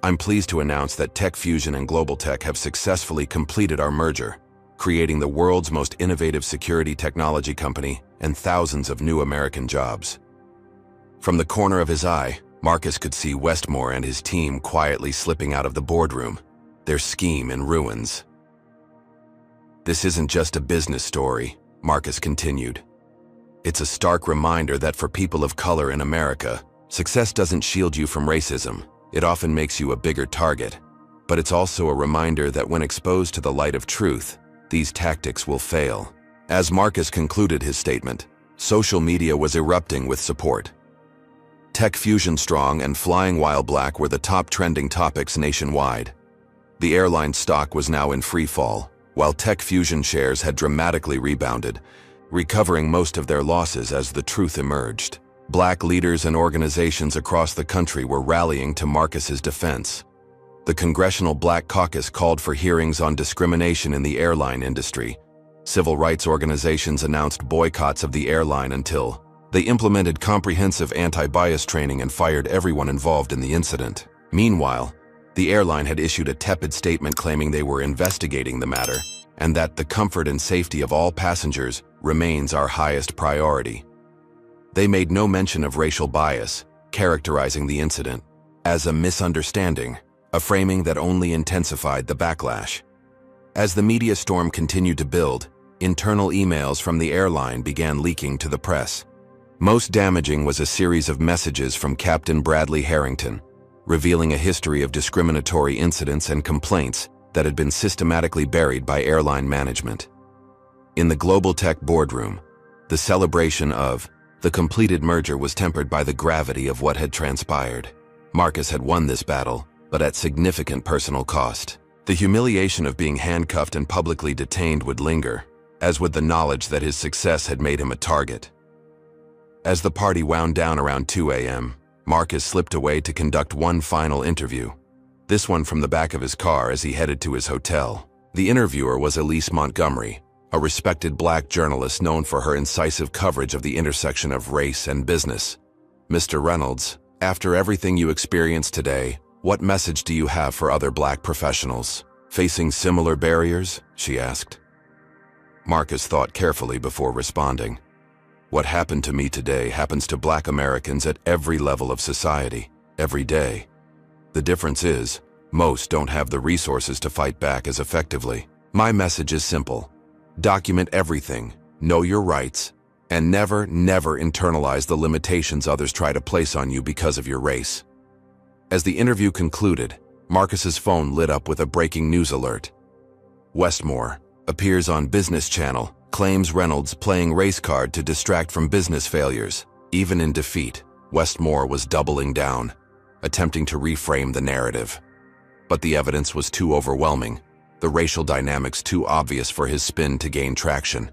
I'm pleased to announce that Tech Fusion and Global Tech have successfully completed our merger, creating the world's most innovative security technology company and thousands of new American jobs. From the corner of his eye, Marcus could see Westmore and his team quietly slipping out of the boardroom, their scheme in ruins. "This isn't just a business story," Marcus continued. "It's a stark reminder that for people of color in America, success doesn't shield you from racism. It often makes you a bigger target. But it's also a reminder that when exposed to the light of truth, these tactics will fail." As Marcus concluded his statement, social media was erupting with support. Tech Fusion Strong and Flying While Black were the top trending topics nationwide. The airline stock was now in free fall, while Tech Fusion shares had dramatically rebounded, recovering most of their losses as the truth emerged. Black leaders and organizations across the country were rallying to Marcus's defense. The Congressional Black Caucus called for hearings on discrimination in the airline industry. Civil rights organizations announced boycotts of the airline until they implemented comprehensive anti-bias training and fired everyone involved in the incident. Meanwhile, the airline had issued a tepid statement claiming they were investigating the matter and that the comfort and safety of all passengers remains our highest priority. They made no mention of racial bias, characterizing the incident as a misunderstanding, a framing that only intensified the backlash. As the media storm continued to build, internal emails from the airline began leaking to the press. Most damaging was a series of messages from Captain Bradley Harrington, revealing a history of discriminatory incidents and complaints that had been systematically buried by airline management. In the Global Tech boardroom, the celebration of the completed merger was tempered by the gravity of what had transpired. Marcus had won this battle, but at significant personal cost. The humiliation of being handcuffed and publicly detained would linger, as would the knowledge that his success had made him a target. As the party wound down around 2 a.m., Marcus slipped away to conduct one final interview, this one from the back of his car as he headed to his hotel. The interviewer was Elise Montgomery, a respected black journalist known for her incisive coverage of the intersection of race and business. "Mr. Reynolds, after everything you experienced today, what message do you have for other black professionals facing similar barriers?" she asked. Marcus thought carefully before responding. "What happened to me today happens to black Americans at every level of society, every day. The difference is, most don't have the resources to fight back as effectively. My message is simple. Document everything, know your rights, and never internalize the limitations others try to place on you because of your race." As the interview concluded, Marcus's phone lit up with a breaking news alert. Westmore appears on Business Channel, claims Reynolds playing race card to distract from business failures. Even in defeat, Westmore was doubling down, attempting to reframe the narrative. But the evidence was too overwhelming, the racial dynamics too obvious for his spin to gain traction.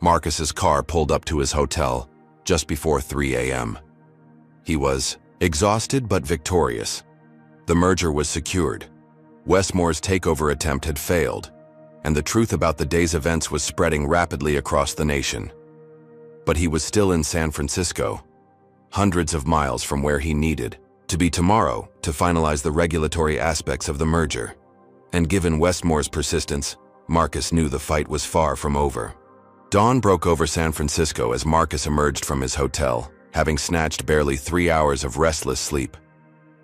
Marcus's car pulled up to his hotel just before 3 a.m. He was exhausted but victorious. The merger was secured. Westmore's takeover attempt had failed, and the truth about the day's events was spreading rapidly across the nation. But he was still in San Francisco, hundreds of miles from where he needed to be tomorrow to finalize the regulatory aspects of the merger. And given Westmore's persistence, Marcus knew the fight was far from over. Dawn broke over San Francisco as Marcus emerged from his hotel, having snatched barely 3 hours of restless sleep.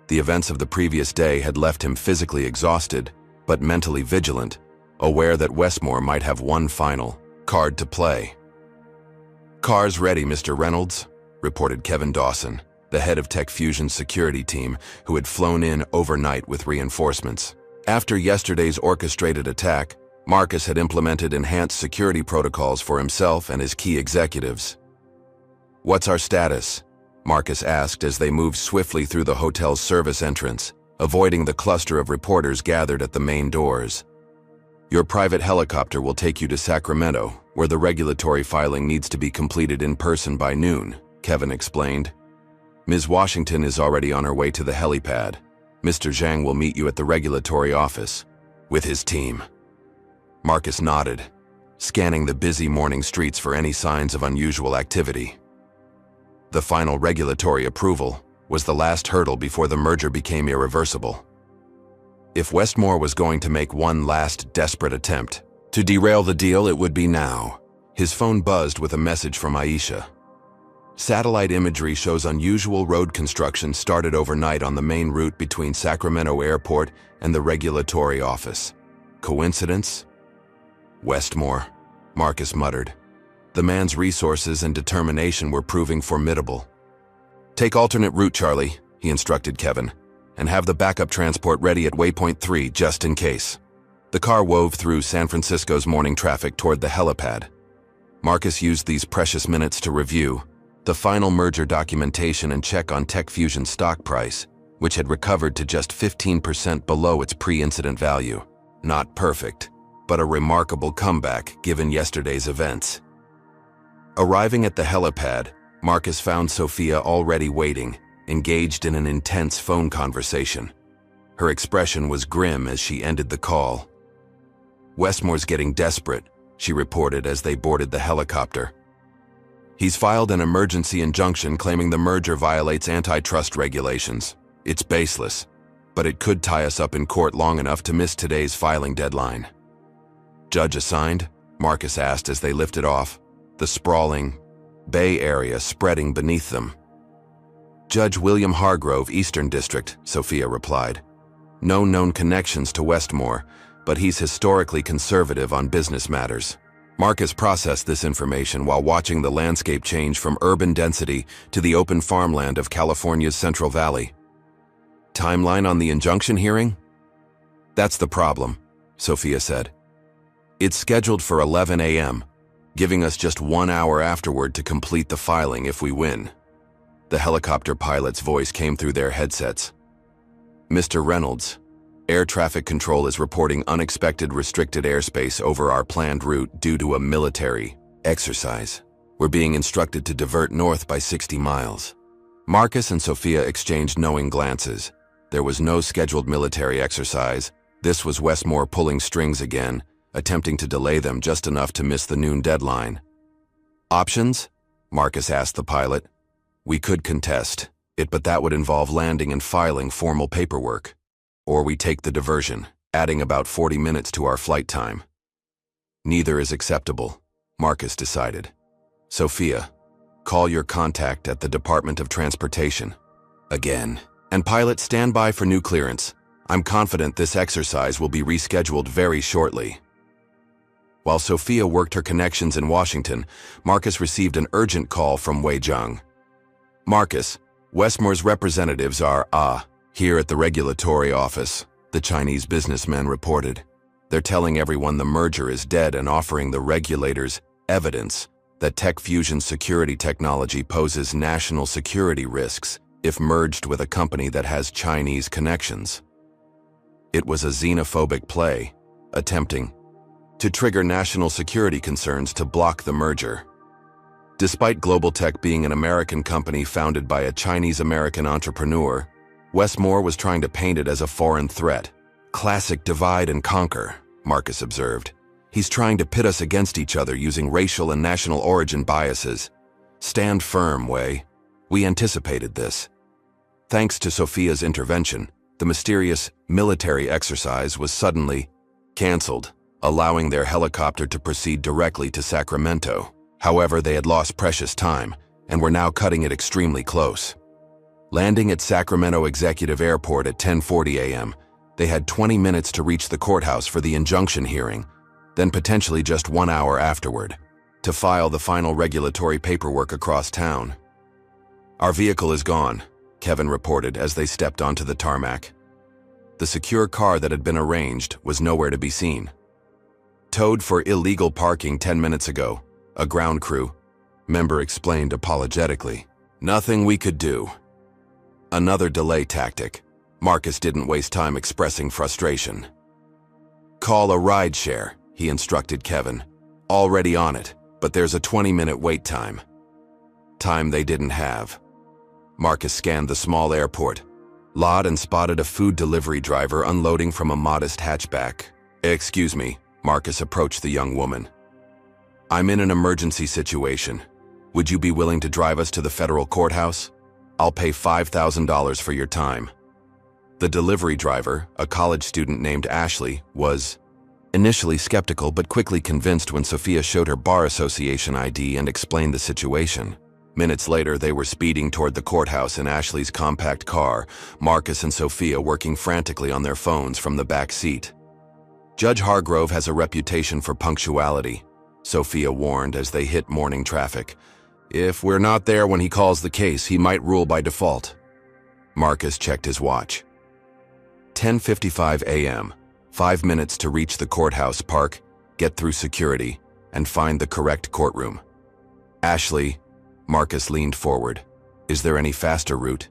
The events of the previous day had left him physically exhausted, but mentally vigilant, aware that Westmore might have one final card to play. "Car's ready, Mr. Reynolds," reported Kevin Dawson, the head of Tech Fusion's security team, who had flown in overnight with reinforcements. After yesterday's orchestrated attack, Marcus had implemented enhanced security protocols for himself and his key executives. "What's our status?" Marcus asked as they moved swiftly through the hotel's service entrance, avoiding the cluster of reporters gathered at the main doors. "Your private helicopter will take you to Sacramento, where the regulatory filing needs to be completed in person by noon," Kevin explained. "Ms. Washington is already on her way to the helipad. Mr. Zhang will meet you at the regulatory office with his team." Marcus nodded, scanning the busy morning streets for any signs of unusual activity. The final regulatory approval was the last hurdle before the merger became irreversible. If Westmore was going to make one last desperate attempt to derail the deal, it would be now. His phone buzzed with a message from Aisha. Satellite imagery shows unusual road construction started overnight on the main route between Sacramento Airport and the regulatory office. Coincidence? "Westmore," Marcus muttered. The man's resources and determination were proving formidable. "Take alternate route, Charlie," he instructed Kevin, "and have the backup transport ready at waypoint 3 just in case." The car wove through San Francisco's morning traffic toward the helipad. Marcus used these precious minutes to review the final merger documentation and check on Tech Fusion's stock price, which had recovered to just 15% below its pre-incident value. Not perfect, but a remarkable comeback given yesterday's events. Arriving at the helipad, Marcus found Sophia already waiting, engaged in an intense phone conversation. Her expression was grim as she ended the call. "Westmore's getting desperate," she reported as they boarded the helicopter. "He's filed an emergency injunction claiming the merger violates antitrust regulations. It's baseless, but it could tie us up in court long enough to miss today's filing deadline." "Judge assigned?" Marcus asked as they lifted off, the sprawling Bay Area spreading beneath them. "Judge William Hargrove, Eastern District," Sophia replied. "No known connections to Westmore, but he's historically conservative on business matters." Marcus processed this information while watching the landscape change from urban density to the open farmland of California's Central Valley. "Timeline on the injunction hearing?" "That's the problem," Sophia said. "It's scheduled for 11 a.m., giving us just 1 hour afterward to complete the filing if we win." The helicopter pilot's voice came through their headsets. "Mr. Reynolds, air traffic control is reporting unexpected restricted airspace over our planned route due to a military exercise. We're being instructed to divert north by 60 miles. Marcus and Sophia exchanged knowing glances. There was no scheduled military exercise. This was Westmore pulling strings again, attempting to delay them just enough to miss the noon deadline. "Options?" Marcus asked the pilot. "We could contest it, but that would involve landing and filing formal paperwork. Or we take the diversion, adding about 40 minutes to our flight time." "Neither is acceptable," Marcus decided. "Sophia, call your contact at the Department of Transportation. Again. And pilot, stand by for new clearance. I'm confident this exercise will be rescheduled very shortly." While Sophia worked her connections in Washington, Marcus received an urgent call from Wei Zhang. "Marcus, Westmore's representatives are, here at the regulatory office," the Chinese businessman reported. "They're telling everyone the merger is dead and offering the regulators evidence that Tech Fusion's security technology poses national security risks if merged with a company that has Chinese connections." It was a xenophobic play, attempting to trigger national security concerns to block the merger. Despite Global Tech being an American company founded by a Chinese-American entrepreneur, Westmore was trying to paint it as a foreign threat. "Classic divide and conquer," Marcus observed. "He's trying to pit us against each other using racial and national origin biases. Stand firm, Wei. We anticipated this." Thanks to Sophia's intervention, the mysterious military exercise was suddenly canceled, allowing their helicopter to proceed directly to Sacramento. However, they had lost precious time and were now cutting it extremely close. Landing at Sacramento Executive Airport at 10:40 a.m., they had 20 minutes to reach the courthouse for the injunction hearing, then potentially just 1 hour afterward, to file the final regulatory paperwork across town. "Our vehicle is gone," Kevin reported as they stepped onto the tarmac. The secure car that had been arranged was nowhere to be seen. "Towed for illegal parking 10 minutes ago, a ground crew," member explained apologetically. "Nothing we could do." Another delay tactic. Marcus didn't waste time expressing frustration. "Call a rideshare," he instructed Kevin. "Already on it, but there's a 20-minute wait time." Time they didn't have. Marcus scanned the small airport lot and spotted a food delivery driver unloading from a modest hatchback. "Excuse me," Marcus approached the young woman. "I'm in an emergency situation. Would you be willing to drive us to the federal courthouse? I'll pay $5,000 for your time." The delivery driver, a college student named Ashley, was initially skeptical but quickly convinced when Sophia showed her bar association ID and explained the situation. Minutes later, they were speeding toward the courthouse in Ashley's compact car, Marcus and Sophia working frantically on their phones from the back seat. "Judge Hargrove has a reputation for punctuality," Sophia warned as they hit morning traffic. "If we're not there when he calls the case, he might rule by default." Marcus checked his watch. 10:55 a.m., 5 minutes to reach the courthouse, park, get through security, and find the correct courtroom. "Ashley," Marcus leaned forward. "Is there any faster route?"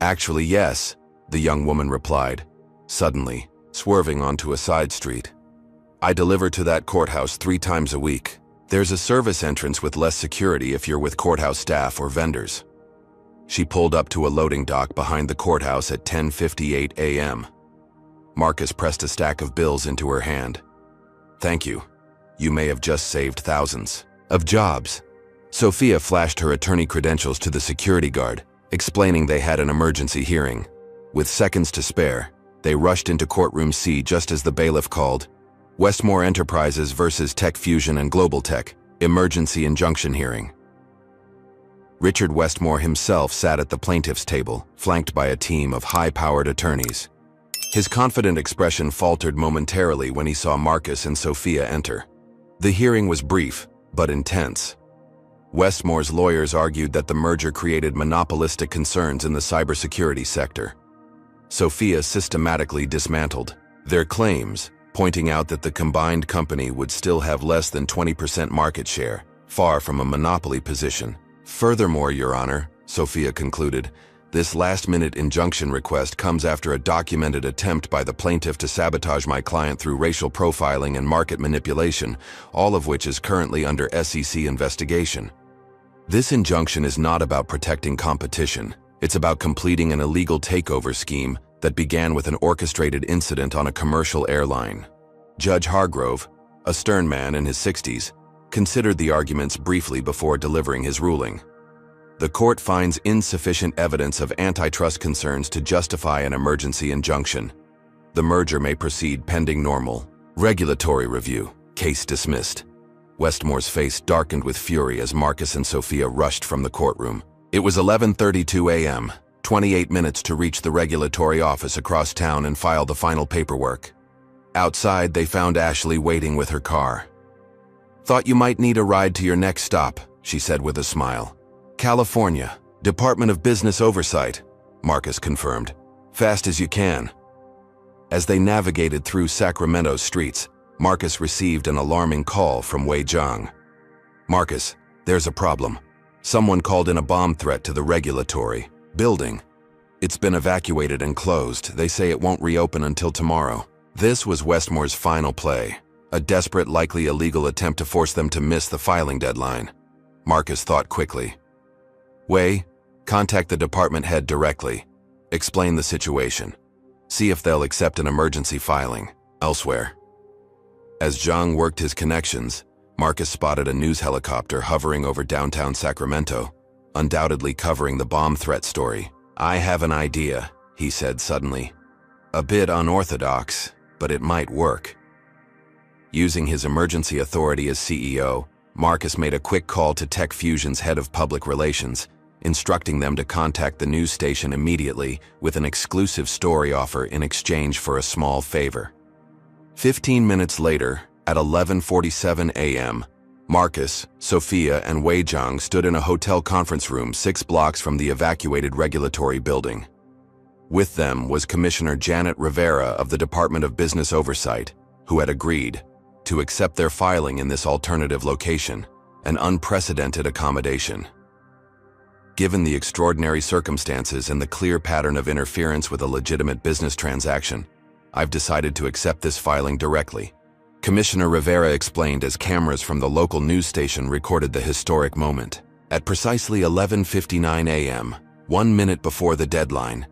"Actually, yes," the young woman replied, suddenly, swerving onto a side street. "I deliver to that courthouse 3 times a week. There's a service entrance with less security if you're with courthouse staff or vendors. She pulled up to a loading dock behind the courthouse at 10:58 a.m. Marcus pressed a stack of bills into her hand. Thank you. You may have just saved thousands of jobs. Sophia flashed her attorney credentials to the security guard, explaining they had an emergency hearing. With seconds to spare, they rushed into courtroom C just as the bailiff called, Westmore Enterprises versus Tech Fusion and Global Tech, emergency injunction hearing. Richard Westmore himself sat at the plaintiff's table, flanked by a team of high-powered attorneys. His confident expression faltered momentarily when he saw Marcus and Sophia enter. The hearing was brief, but intense. Westmore's lawyers argued that the merger created monopolistic concerns in the cybersecurity sector. Sophia systematically dismantled their claims, pointing out that the combined company would still have less than 20% market share, far from a monopoly position. Furthermore, Your Honor, Sophia concluded, this last-minute injunction request comes after a documented attempt by the plaintiff to sabotage my client through racial profiling and market manipulation, all of which is currently under SEC investigation. This injunction is not about protecting competition. It's about completing an illegal takeover scheme that began with an orchestrated incident on a commercial airline. Judge Hargrove, a stern man in his 60s, considered the arguments briefly before delivering his ruling. The court finds insufficient evidence of antitrust concerns to justify an emergency injunction. The merger may proceed pending normal regulatory review. Case dismissed. Westmore's face darkened with fury as Marcus and Sophia rushed from the courtroom. It was 11:32 a.m., 28 minutes to reach the regulatory office across town and file the final paperwork. Outside, they found Ashley waiting with her car. Thought you might need a ride to your next stop, she said with a smile. California, Department of Business Oversight, Marcus confirmed. Fast as you can. As they navigated through Sacramento's streets, Marcus received an alarming call from Wei Zhang. Marcus, there's a problem. Someone called in a bomb threat to the regulatory building. It's been evacuated and closed. They say it won't reopen until tomorrow. This was Westmore's final play, a desperate, likely illegal attempt to force them to miss the filing deadline. Marcus thought quickly. Wei, contact the department head directly. Explain the situation. See if they'll accept an emergency filing elsewhere. As Zhang worked his connections, Marcus spotted a news helicopter hovering over downtown Sacramento, undoubtedly covering the bomb threat story. I have an idea, he said suddenly. A bit unorthodox, but it might work. Using his emergency authority as CEO, Marcus made a quick call to Tech Fusion's head of public relations, instructing them to contact the news station immediately with an exclusive story offer in exchange for a small favor. 15 minutes later, at 11:47 a.m., Marcus, Sophia, and Wei Zhang stood in a hotel conference room 6 blocks from the evacuated regulatory building. With them was Commissioner Janet Rivera of the Department of Business Oversight, who had agreed to accept their filing in this alternative location, an unprecedented accommodation. Given the extraordinary circumstances and the clear pattern of interference with a legitimate business transaction, I've decided to accept this filing directly, Commissioner Rivera explained as cameras from the local news station recorded the historic moment. At precisely 11:59 a.m., 1 minute before the deadline,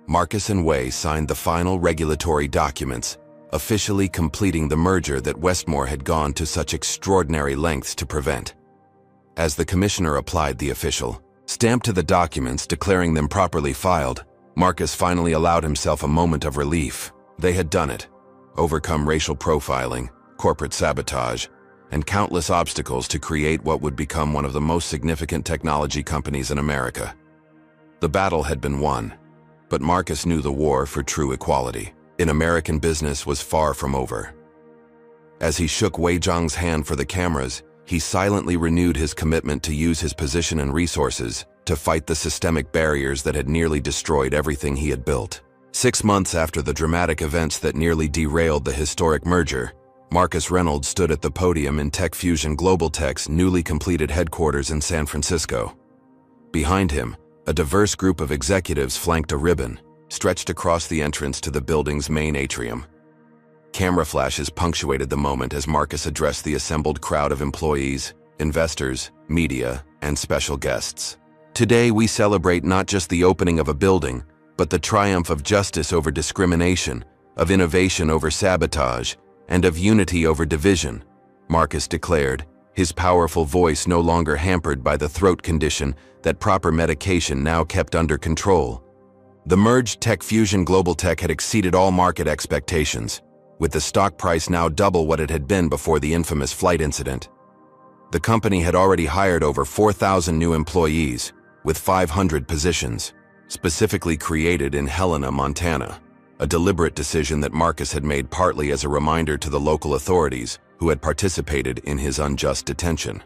Marcus and Wei signed the final regulatory documents, officially completing the merger that Westmore had gone to such extraordinary lengths to prevent. As the commissioner applied the official stamp to the documents, declaring them properly filed, Marcus finally allowed himself a moment of relief. They had done it. Overcome racial profiling, corporate sabotage, and countless obstacles to create what would become one of the most significant technology companies in America. The battle had been won, but Marcus knew the war for true equality in American business was far from over. As he shook Wei Zhang's hand for the cameras, he silently renewed his commitment to use his position and resources to fight the systemic barriers that had nearly destroyed everything he had built. 6 months after the dramatic events that nearly derailed the historic merger, Marcus Reynolds stood at the podium in Tech Fusion Global Tech's newly completed headquarters in San Francisco. Behind him, a diverse group of executives flanked a ribbon, stretched across the entrance to the building's main atrium. Camera flashes punctuated the moment as Marcus addressed the assembled crowd of employees, investors, media, and special guests. Today we celebrate not just the opening of a building, but the triumph of justice over discrimination, of innovation over sabotage, and of unity over division, Marcus declared, his powerful voice no longer hampered by the throat condition that proper medication now kept under control. The merged Tech Fusion Global Tech had exceeded all market expectations, with the stock price now double what it had been before the infamous flight incident. The company had already hired over 4,000 new employees, with 500 positions, specifically created in Helena, Montana, a deliberate decision that Marcus had made partly as a reminder to the local authorities who had participated in his unjust detention.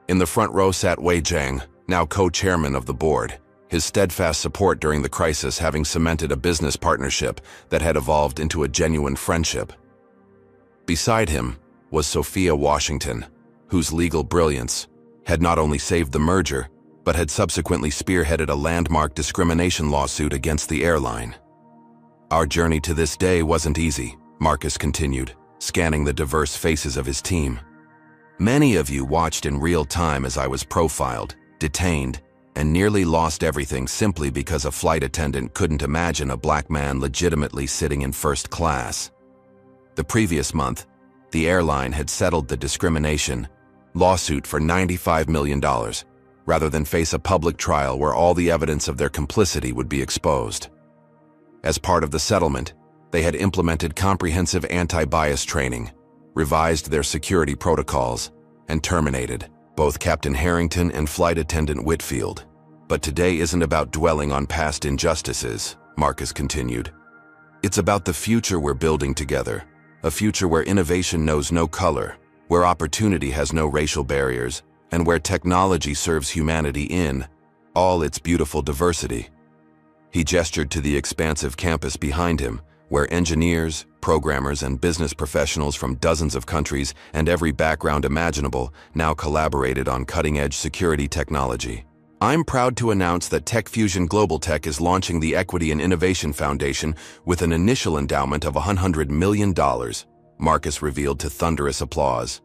In the front row sat Wei Jiang, now co-chairman of the board, his steadfast support during the crisis having cemented a business partnership that had evolved into a genuine friendship. Beside him was Sophia Washington, whose legal brilliance had not only saved the merger, but had subsequently spearheaded a landmark discrimination lawsuit against the airline. Our journey to this day wasn't easy, Marcus continued, scanning the diverse faces of his team. Many of you watched in real time as I was profiled, detained, and nearly lost everything simply because a flight attendant couldn't imagine a black man legitimately sitting in first class. The previous month, the airline had settled the discrimination lawsuit for $95 million, rather than face a public trial where all the evidence of their complicity would be exposed. As part of the settlement, they had implemented comprehensive anti-bias training, revised their security protocols, and terminated both Captain Harrington and Flight Attendant Whitfield. But today isn't about dwelling on past injustices, Marcus continued. It's about the future we're building together, a future where innovation knows no color, where opportunity has no racial barriers, and where technology serves humanity in all its beautiful diversity. He gestured to the expansive campus behind him, where engineers, programmers, and business professionals from dozens of countries and every background imaginable now collaborated on cutting-edge security technology. I'm proud to announce that Tech Fusion Global Tech is launching the Equity and Innovation Foundation with an initial endowment of $100 million, Marcus revealed to thunderous applause.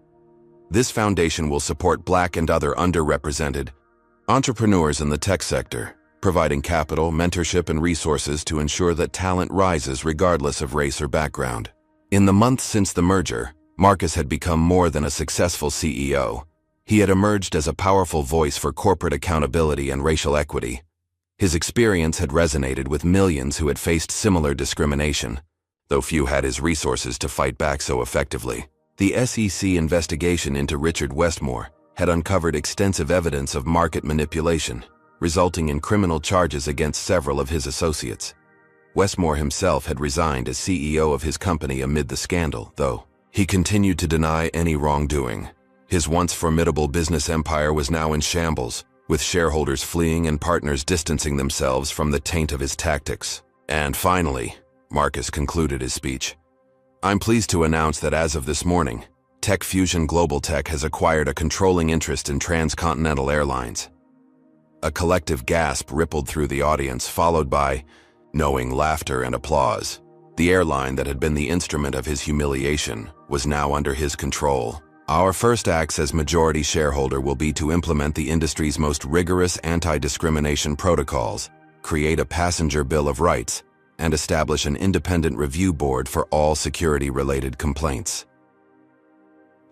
This foundation will support Black and other underrepresented entrepreneurs in the tech sector, providing capital, mentorship, and resources to ensure that talent rises regardless of race or background. In the months since the merger, Marcus had become more than a successful CEO. He had emerged as a powerful voice for corporate accountability and racial equity. His experience had resonated with millions who had faced similar discrimination, though few had his resources to fight back so effectively. The SEC investigation into Richard Westmore had uncovered extensive evidence of market manipulation, resulting in criminal charges against several of his associates. Westmore himself had resigned as CEO of his company amid the scandal, though he continued to deny any wrongdoing. His once formidable business empire was now in shambles, with shareholders fleeing and partners distancing themselves from the taint of his tactics. And finally, Marcus concluded his speech, I'm pleased to announce that as of this morning, Tech Fusion Global Tech has acquired a controlling interest in Transcontinental Airlines. A collective gasp rippled through the audience, followed by knowing laughter and applause. The airline that had been the instrument of his humiliation was now under his control. Our first acts as majority shareholder will be to implement the industry's most rigorous anti-discrimination protocols, create a passenger bill of rights, and establish an independent review board for all security-related complaints.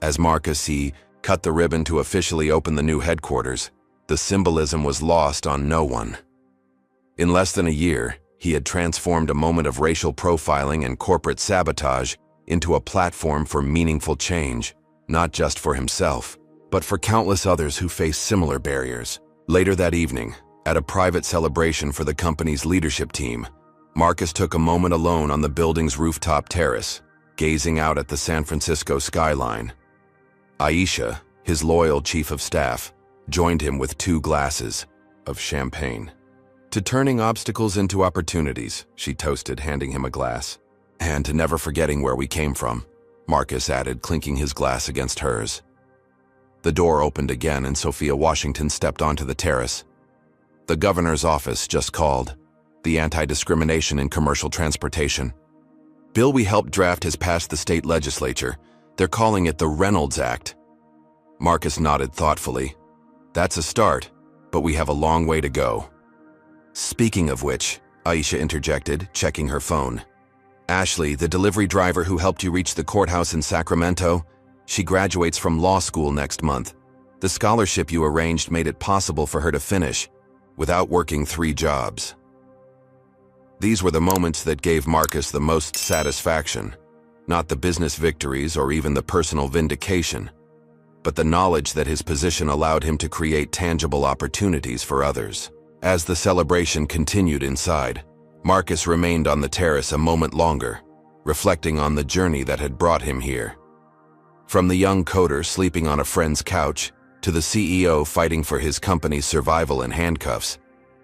As Marcus cut the ribbon to officially open the new headquarters, the symbolism was lost on no one. In less than a year, he had transformed a moment of racial profiling and corporate sabotage into a platform for meaningful change, not just for himself, but for countless others who face similar barriers. Later that evening, at a private celebration for the company's leadership team, Marcus took a moment alone on the building's rooftop terrace, gazing out at the San Francisco skyline. Aisha, his loyal chief of staff, joined him with 2 glasses of champagne. To turning obstacles into opportunities, she toasted, handing him a glass. And to never forgetting where we came from, Marcus added, clinking his glass against hers. The door opened again and Sophia Washington stepped onto the terrace. The governor's office just called. The anti-discrimination in commercial transportation. Bill we helped draft has passed the state legislature. They're calling it the Reynolds Act. Marcus nodded thoughtfully. That's a start, but we have a long way to go. Speaking of which, Aisha interjected, checking her phone. Ashley, the delivery driver who helped you reach the courthouse in Sacramento, she graduates from law school next month. The scholarship you arranged made it possible for her to finish, without working 3 jobs. These were the moments that gave Marcus the most satisfaction, not the business victories or even the personal vindication, but the knowledge that his position allowed him to create tangible opportunities for others. As the celebration continued inside, Marcus remained on the terrace a moment longer, reflecting on the journey that had brought him here. From the young coder sleeping on a friend's couch, to the CEO fighting for his company's survival in handcuffs,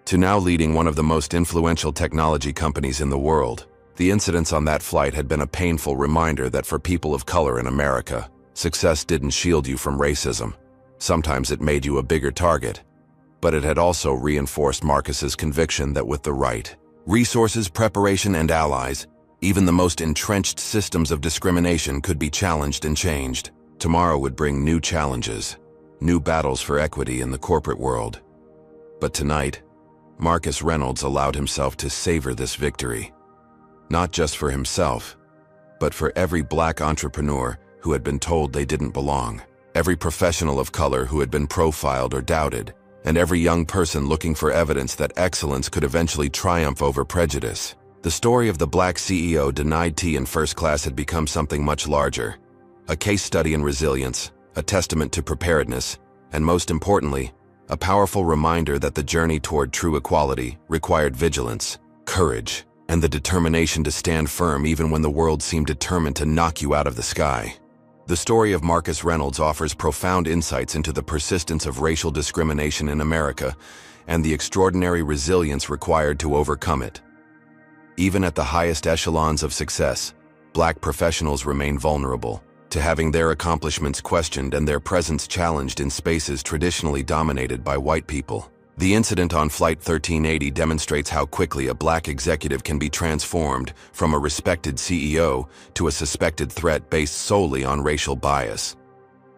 to now leading one of the most influential technology companies in the world, the incidents on that flight had been a painful reminder that for people of color in America, success didn't shield you from racism. Sometimes it made you a bigger target. But it had also reinforced Marcus's conviction that with the right resources, preparation, and allies, even the most entrenched systems of discrimination could be challenged and changed. Tomorrow would bring new challenges, new battles for equity in the corporate world. But tonight, Marcus Reynolds allowed himself to savor this victory. Not just for himself, but for every black entrepreneur who had been told they didn't belong, every professional of color who had been profiled or doubted, and every young person looking for evidence that excellence could eventually triumph over prejudice. The story of the black CEO denied tea in first class had become something much larger, a case study in resilience, a testament to preparedness, and most importantly, a powerful reminder that the journey toward true equality required vigilance, courage, and the determination to stand firm even when the world seemed determined to knock you out of the sky. The story of Marcus Reynolds offers profound insights into the persistence of racial discrimination in America and the extraordinary resilience required to overcome it. Even at the highest echelons of success, black professionals remain vulnerable to having their accomplishments questioned and their presence challenged in spaces traditionally dominated by white people. The incident on Flight 1380 demonstrates how quickly a black executive can be transformed from a respected CEO to a suspected threat based solely on racial bias.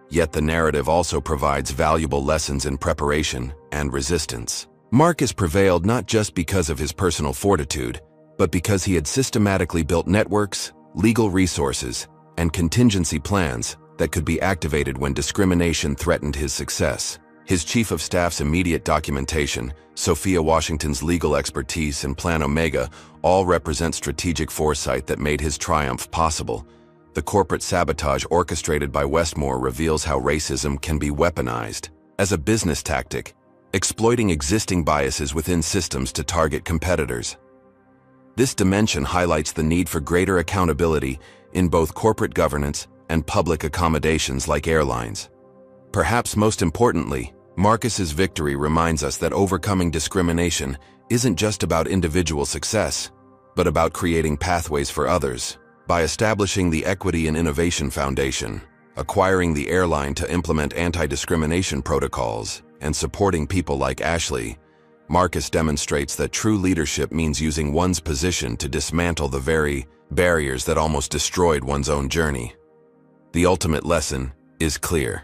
Yet the narrative also provides valuable lessons in preparation and resistance. Marcus prevailed not just because of his personal fortitude, but because he had systematically built networks, legal resources, and contingency plans that could be activated when discrimination threatened his success. His chief of staff's immediate documentation, Sophia Washington's legal expertise, and Plan Omega all represent strategic foresight that made his triumph possible. The corporate sabotage orchestrated by Westmore reveals how racism can be weaponized as a business tactic, exploiting existing biases within systems to target competitors. This dimension highlights the need for greater accountability in both corporate governance and public accommodations like airlines. Perhaps most importantly, Marcus's victory reminds us that overcoming discrimination isn't just about individual success, but about creating pathways for others. By establishing the Equity and Innovation Foundation, acquiring the airline to implement anti-discrimination protocols, and supporting people like Ashley, Marcus demonstrates that true leadership means using one's position to dismantle the very barriers that almost destroyed one's own journey. The ultimate lesson is clear.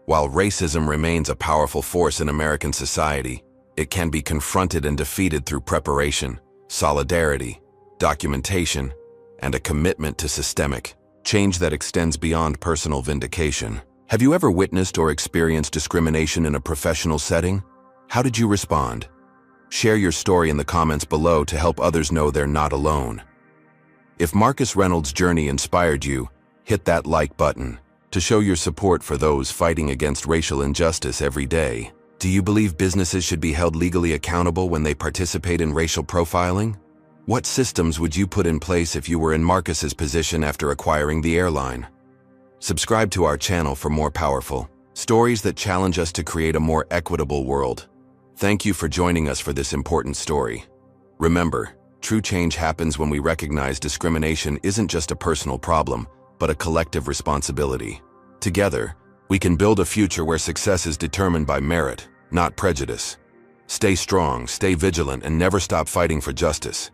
While racism remains a powerful force in American society, it can be confronted and defeated through preparation, solidarity, documentation, and a commitment to systemic change that extends beyond personal vindication. Have you ever witnessed or experienced discrimination in a professional setting? How did you respond? Share your story in the comments below to help others know they're not alone. If Marcus Reynolds' journey inspired you, hit that like button to show your support for those fighting against racial injustice every day. Do you believe businesses should be held legally accountable when they participate in racial profiling? What systems would you put in place if you were in Marcus's position after acquiring the airline? Subscribe to our channel for more powerful stories that challenge us to create a more equitable world. Thank you for joining us for this important story. Remember, true change happens when we recognize discrimination isn't just a personal problem, but a collective responsibility. Together, we can build a future where success is determined by merit, not prejudice. Stay strong, stay vigilant, and never stop fighting for justice.